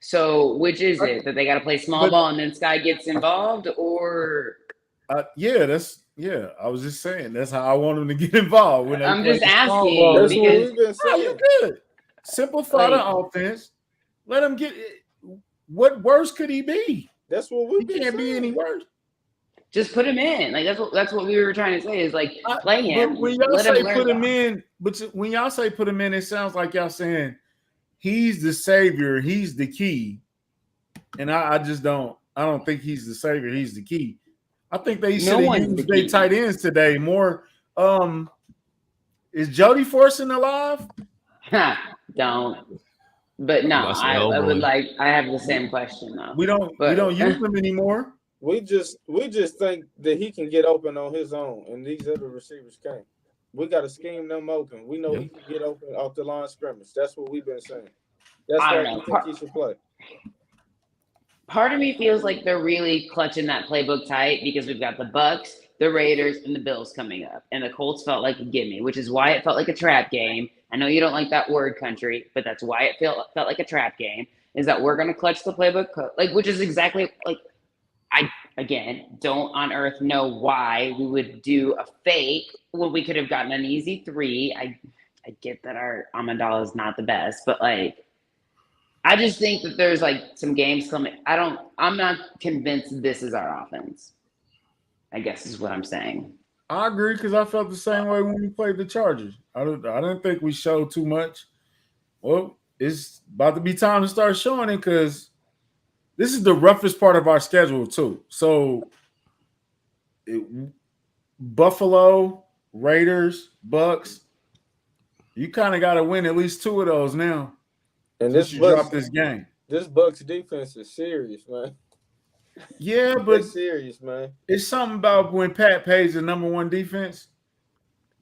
So which is it, that they got to play small ball and then Sky gets involved, or? Yeah, I was just saying that's how I want him to get involved. When I'm just asking. That's what we've been saying. You good. Simplify the offense. Let him get it. What worse could he be? That's what we've been saying. He can't be any worse. Just put him in. Like that's what we were trying to say is like play him. When y'all say put him in, but when y'all say put him in, it sounds like y'all saying he's the savior, he's the key. And I don't think he's the savior, he's the key. I think they should have used their tight ends today more. Is Jody Forson alive? Don't. But no, I would like. I have the same question though. We don't use him anymore. We just think that he can get open on his own, and these other receivers can't. We got to scheme them open. We know he can get open off the line of scrimmage. That's what we've been saying. That's why I think he should play. Part of me feels like they're really clutching that playbook tight because we've got the Bucks, the Raiders, and the Bills coming up. And the Colts felt like a gimme, which is why it felt like a trap game. I know you don't like that word, country, but that's why it felt like a trap game, is that we're going to clutch the playbook, which is exactly like I, again, don't on earth know why we would do a fake when we could have gotten an easy 3. I get that our Amendola is not the best, but I just think that there's some games coming. I'm not convinced this is our offense, I guess is what I'm saying. I agree because I felt the same way when we played the Chargers. I didn't think we showed too much. Well, it's about to be time to start showing it because this is the roughest part of our schedule too. So Buffalo, Raiders, Bucks, you kind of got to win at least 2 of those now. And this drop this game. This Bucks defense is serious, man. Yeah, but it's serious, man. It's something about when Pat plays the number 1 defense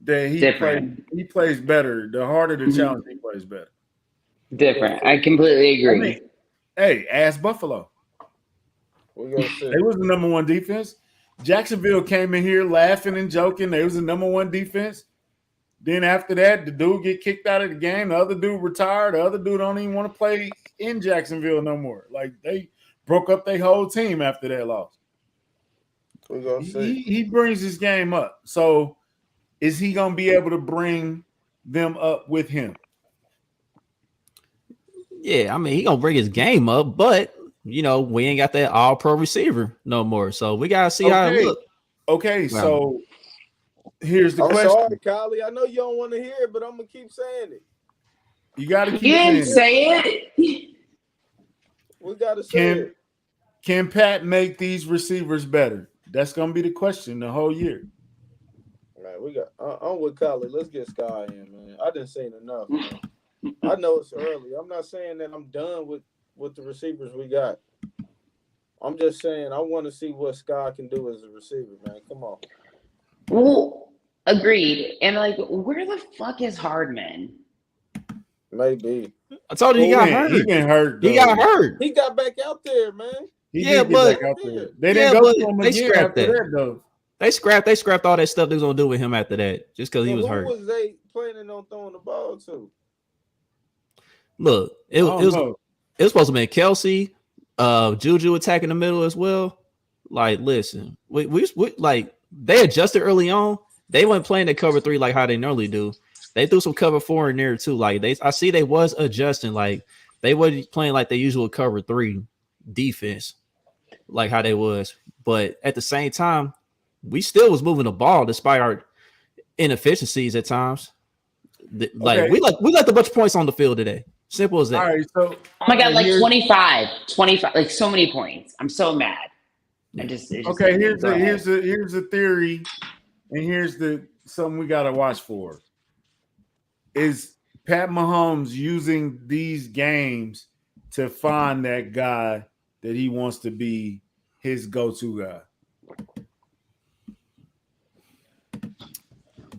that he plays better. The harder the challenge, he plays better. Different. I completely agree. I mean, hey, ask Buffalo. We're gonna see. They was the number 1 defense. Jacksonville came in here laughing and joking. They was the number 1 defense. Then after that, the dude get kicked out of the game. The other dude retired. The other dude don't even want to play in Jacksonville no more. Like they broke up their whole team after that loss. We're gonna see. He brings his game up. So is he gonna be able to bring them up with him? Yeah, I mean, he gonna bring his game up, but we ain't got that all-pro receiver no more. So we gotta see how it look. Okay, Wow. so here's the I'm question. sorry, Kylie. I know you don't want to hear it, but I'm gonna keep saying it. You gotta keep You didn't saying say it. We gotta say it. Can Pat make these receivers better? That's gonna be the question the whole year. All right, we got. I'm with Kylie. Let's get Sky in, man. I didn't say enough. Man. I know it's early. I'm not saying that I'm done with the receivers we got. I'm just saying I want to see what Sky can do as a receiver, man. Come on. Well, agreed. And like, where the fuck is Hardman? Maybe. I told you he got hurt. He been hurt. He got hurt. He got back out there, man. He Yeah, did get but- back out there. They didn't go to him they again scrapped after that. that though. They scrapped all that stuff they was gonna do with him after that, just because he was hurt. Who was they planning on throwing the ball to? Look, it I don't was know. it was supposed to be Kelsey, Juju attacking the middle as well. Like, listen, we like they adjusted early on. They weren't playing the cover 3 like how they normally do. They threw some cover 4 in there too. Like I see they was adjusting. Like they wasn't playing like the usual cover 3 defense, like how they was. But at the same time, we still was moving the ball despite our inefficiencies at times. Like Okay. we left a bunch of points on the field today. Simple as that. All right, so Oh my God, like here's- 25, like so many points. I'm so mad. It's just okay, go ahead. here's the theory, and here's something we gotta watch for. Is Pat Mahomes using these games to find that guy that he wants to be his go-to guy?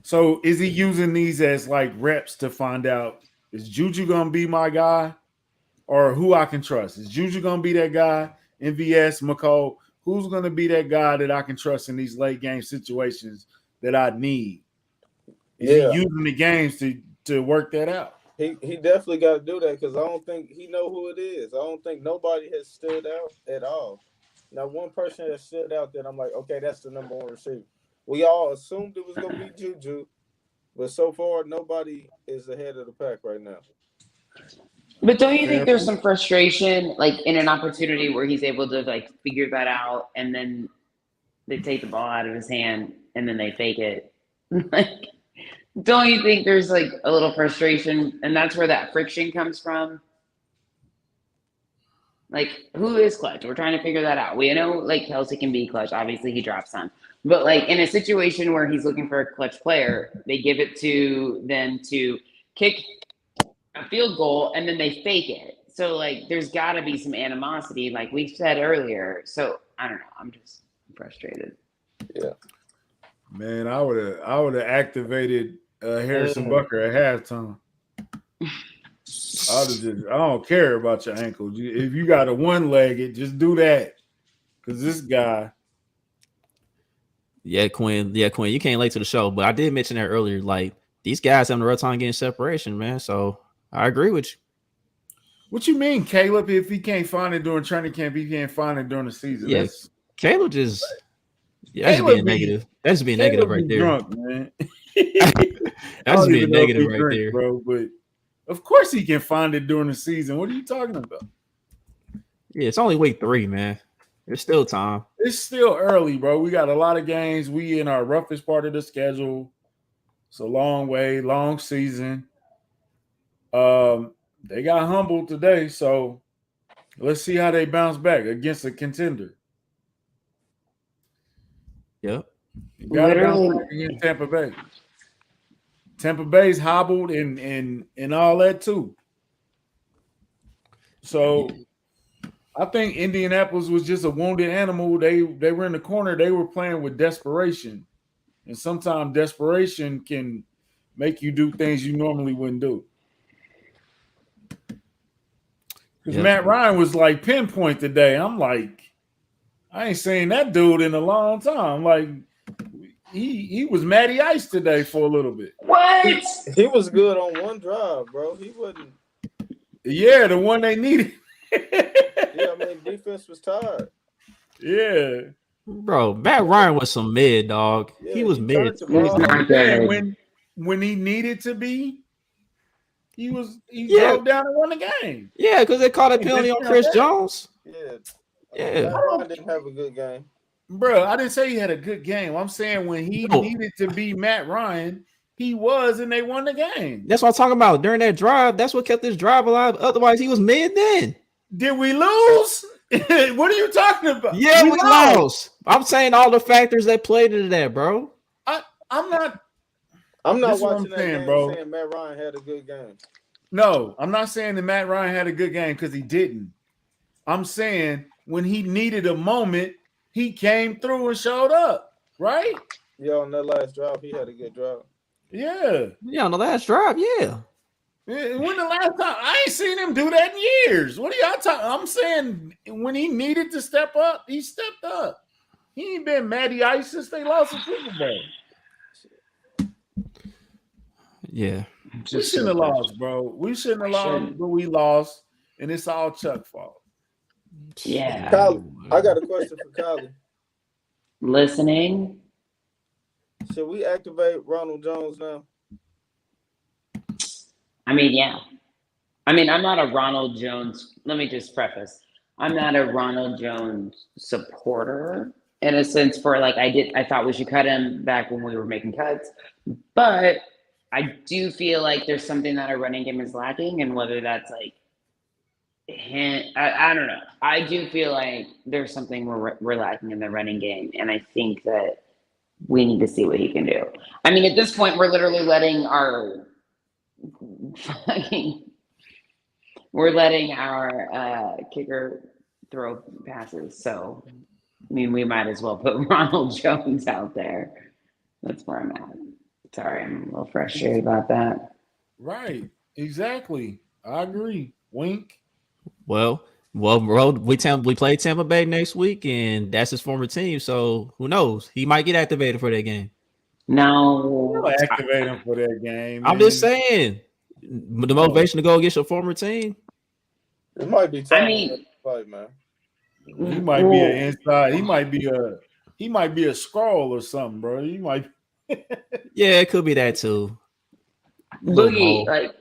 So is he using these as like reps to find out, is Juju gonna be my guy or who I can trust? Is Juju gonna be that guy? MVS, McCall, who's gonna be that guy that I can trust in these late game situations that I need? Is he using the games to work that out? He definitely got to do that because I don't think he know who it is. I don't think nobody has stood out at all. Now, one person that stood out that I'm like, okay, that's the number 1 receiver. We all assumed it was going to be Juju, but so far, nobody is ahead of the pack right now. But don't you think there's some frustration, like in an opportunity where he's able to like figure that out, and then they take the ball out of his hand, and then they fake it? Like, don't you think there's like a little frustration, and that's where that friction comes from? Like, who is clutch? We're trying to figure that out. We know like Kelsey can be clutch. Obviously, he drops some. But like in a situation where he's looking for a clutch player, they give it to them to kick a field goal, and then they fake it. So like, there's got to be some animosity, like we said earlier. So I don't know. I'm just frustrated. Yeah, Man, I would have activated Harrison Bucker at halftime. I don't care about your ankle. If you got a one-legged, just do that. Because this guy. Yeah, Quinn, you came late to the show, but I did mention that earlier. Like, these guys having a rough time getting separation, man. So I agree with you. What you mean, Caleb? If he can't find it during training camp, he can't find it during the season. Yeah, Caleb just that's Caleb being negative. That's being negative right there. Drunk, man. That's being negative right there, bro. But of course he can find it during the season. What are you talking about? Yeah, it's only week 3, man. There's still time. It's still early, bro. We got a lot of games. We in our roughest part of the schedule. It's a long way, long season. They got humbled today, so let's see how they bounce back against a contender. Yep. You got to bounce back against Tampa Bay. Tampa Bay's hobbled and all that too. So I think Indianapolis was just a wounded animal. They were in the corner. They were playing with desperation, and sometimes desperation can make you do things you normally wouldn't do. Because Matt Ryan was like pinpoint today. I'm like, I ain't seen that dude in a long time. Like, he was Matty Ice today for a little bit. What? He was good on one drive, bro. He wasn't. Yeah, the one they needed. Yeah, I mean, defense was tired. Yeah. Bro, Matt Ryan was some mid, dog. Yeah, he was he mid. turned the He's ball. not good. When he needed to be, he Yeah. drove down and won the game. Yeah, because they called a penalty on Chris Jones. Yeah. Yeah. Matt Ryan didn't have a good game. Bro, I didn't say he had a good game. I'm saying when he needed to be Matt Ryan, he was, and they won the game. That's what I'm talking about. During that drive, that's what kept this drive alive. Otherwise, he was mid then. Did we lose? What are you talking about? Yeah, we lost. I'm saying all the factors that played into that, bro. I'm not watching that game bro. saying Matt Ryan had a good game. No, I'm not saying that Matt Ryan had a good game because he didn't. I'm saying when he needed a moment, he came through and showed up, right? Yeah, on that last drive, he had a good drive. Yeah. Yeah, on the last drive, yeah. When the last time? I ain't seen him do that in years. What are y'all talking? I'm saying when he needed to step up, he stepped up. He ain't been Matty Ice since they lost the Super Bowl. Yeah. We shouldn't have lost, bro. We shouldn't have lost, but we lost, and it's all Chuck's fault. Yeah. Kylie, I got a question for Kylie. Listening. Should we activate Ronald Jones now? I mean, yeah. I mean, I'm not a Ronald Jones. Let me just preface. I'm not a Ronald Jones supporter in a sense for like I thought we should cut him back when we were making cuts. But I do feel like there's something that our running game is lacking, and whether that's like I don't know. I do feel like there's something we're lacking in the running game, and I think that we need to see what he can do. I mean, at this point, we're literally letting our kicker throw passes. So, I mean, we might as well put Ronald Jones out there. That's where I'm at. Sorry, I'm a little frustrated about that. Right. Exactly. I agree. Wink. Well, we play Tampa Bay next week, and that's his former team. So who knows? He might get activated for that game. No, We'll activate him for that game. I'm just saying, the motivation to go against your former team. It might be time. I mean, to fight, man. He might be an inside. He might be a scroll or something, bro. He might. Yeah, it could be that too. Boogie, like,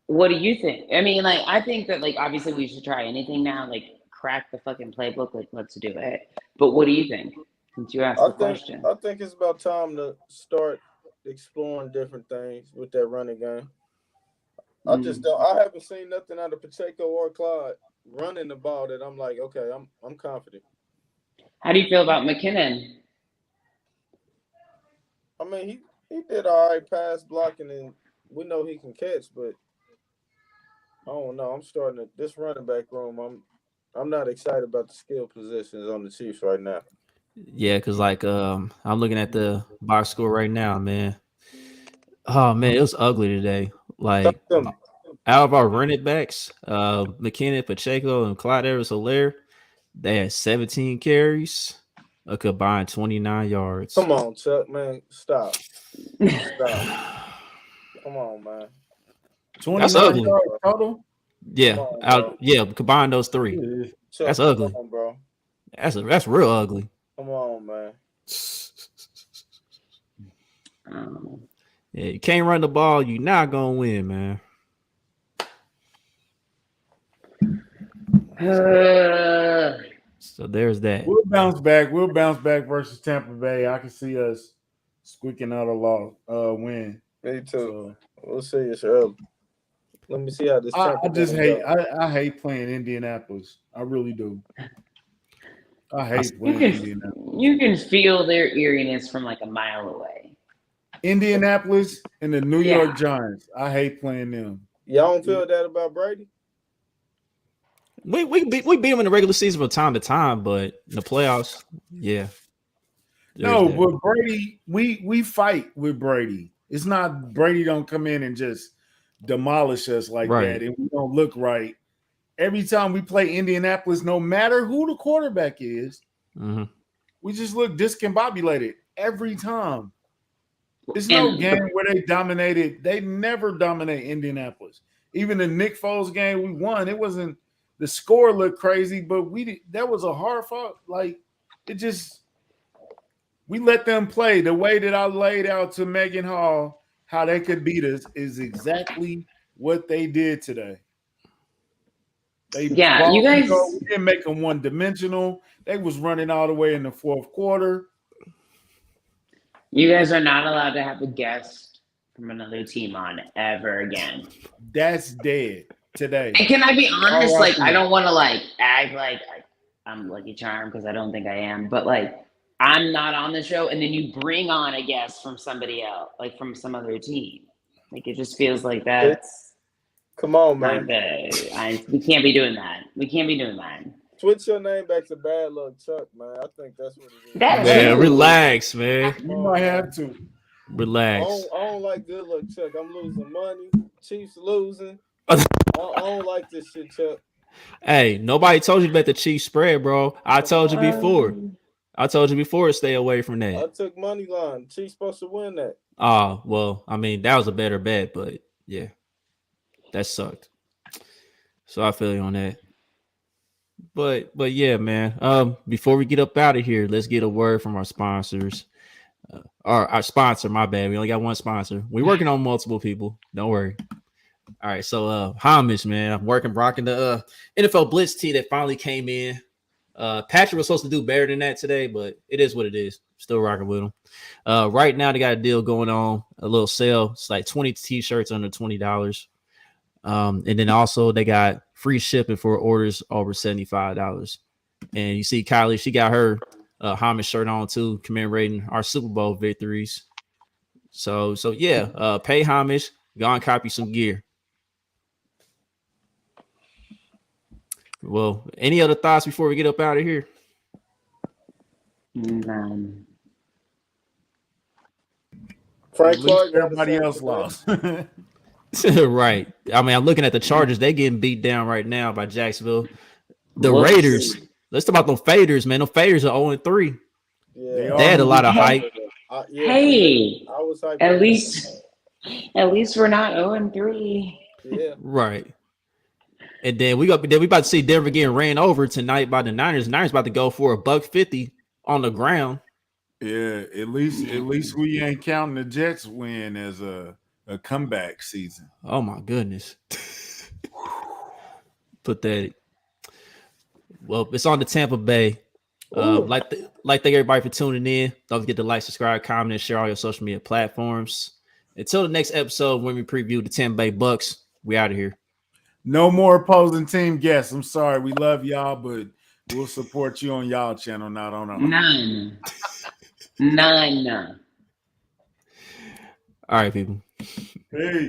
what do you think? I mean, like, I think that, like, obviously we should try anything now. Like, crack the fucking playbook. Like, let's do it. But what do you think? Since you asked the question. I think it's about time to start exploring different things with that running game. I just don't. I haven't seen nothing out of Pacheco or Clyde running the ball that I'm like, okay, I'm confident. How do you feel about McKinnon? I mean, he did all right pass blocking, and we know he can catch, but I don't know. I'm starting to this running back room. I'm not excited about the skill positions on the Chiefs right now. Yeah, because like I'm looking at the box score right now, man. Oh man, it was ugly today. Like out of our running backs, McKinnon, Pacheco, and Clyde Edwards-Helaire, they had 17 carries, a combined 29 yards. Come on, Chuck, man, stop. Come on, man. 29 yards total. Yeah, combine those three. Chuck, that's ugly, on, bro. That's real ugly. Come on, man. Yeah, you can't run the ball, you're not gonna win, man. So there's that. We'll bounce back. We'll bounce back versus Tampa Bay. I can see us squeaking out a win. Me too. So, we'll see it's early. Let me see how this. I hate playing Indianapolis. I really do. I hate playing Indianapolis. You can feel their eeriness from like a mile away. Indianapolis and the New York Giants. I hate playing them. Y'all don't feel that about Brady? We beat him in the regular season from time to time, but in the playoffs, yeah. No, but Brady, we fight with Brady. It's not Brady don't come in and just demolish us like that, and we don't look right. Every time we play Indianapolis, no matter who the quarterback is, we just look discombobulated every time. There's no game where they dominated. They never dominate Indianapolis. Even the Nick Foles game we won, it wasn't the score looked crazy, but that was a hard fought. Like it just we let them play. The way that I laid out to Megan Hall how they could beat us is exactly what they did today. You guys we didn't make them one dimensional. They was running all the way in the fourth quarter. You guys are not allowed to have a guest from another team on ever again. That's dead today. And can I be honest? Like, I don't want to act like I'm Lucky Charm because I don't think I am. But I'm not on the show, and then you bring on a guest from somebody else, like from some other team. Like it just feels like that's. Come on, man. We can't be doing that. We can't be doing that. Switch your name back to Bad Luck Chuck, man. I think that's what it is. Man, relax, man. You might have to. Relax. I don't like Good Luck Chuck. I'm losing money. Chiefs losing. I don't like this shit, Chuck. Hey, nobody told you about the Chiefs spread, bro. I told you before. Stay away from that. I took money line. Chiefs supposed to win that. Oh, well, I mean, that was a better bet, but yeah. That sucked. So I feel you on that. But yeah, man. Before we get up out of here, let's get a word from our sponsors. Our sponsor, my bad. We only got one sponsor. We're working on multiple people. Don't worry. All right, so Hamish, man. I'm rocking the NFL Blitz tee that finally came in. Patrick was supposed to do better than that today, but it is what it is. Still rocking with him. Right now, they got a deal going on, a little sale. It's like 20 t-shirts under $20. And then also they got free shipping for orders over $75. And you see Kylie, she got her Hamish shirt on too, commemorating our Super Bowl victories. So yeah, pay Hamish, go and copy some gear. Well, any other thoughts before we get up out of here? None. Frank Clark, everybody else lost. Right. I mean, I'm looking at the Chargers. They getting beat down right now by Jacksonville. The Raiders. Let's talk about those faders, man. Those faders are 0-3. Yeah. They had a lot of hype. Hey, I was hyped. At least we're not 0-3. Yeah. Right. And then we about to see Denver getting ran over tonight by the Niners. Niners about to go for $150 on the ground. Yeah, at least we ain't counting the Jets win as a comeback season. Oh my goodness. Pathetic. Well, it's on to Tampa Bay. Like thank everybody for tuning in. Don't forget to like, subscribe, comment, and share all your social media platforms. Until the next episode when we preview the Tampa Bay Bucks, we out of here. No more opposing team guests. I'm sorry. We love y'all, but we'll support you on y'all channel, not on our None. All right, people. Hey.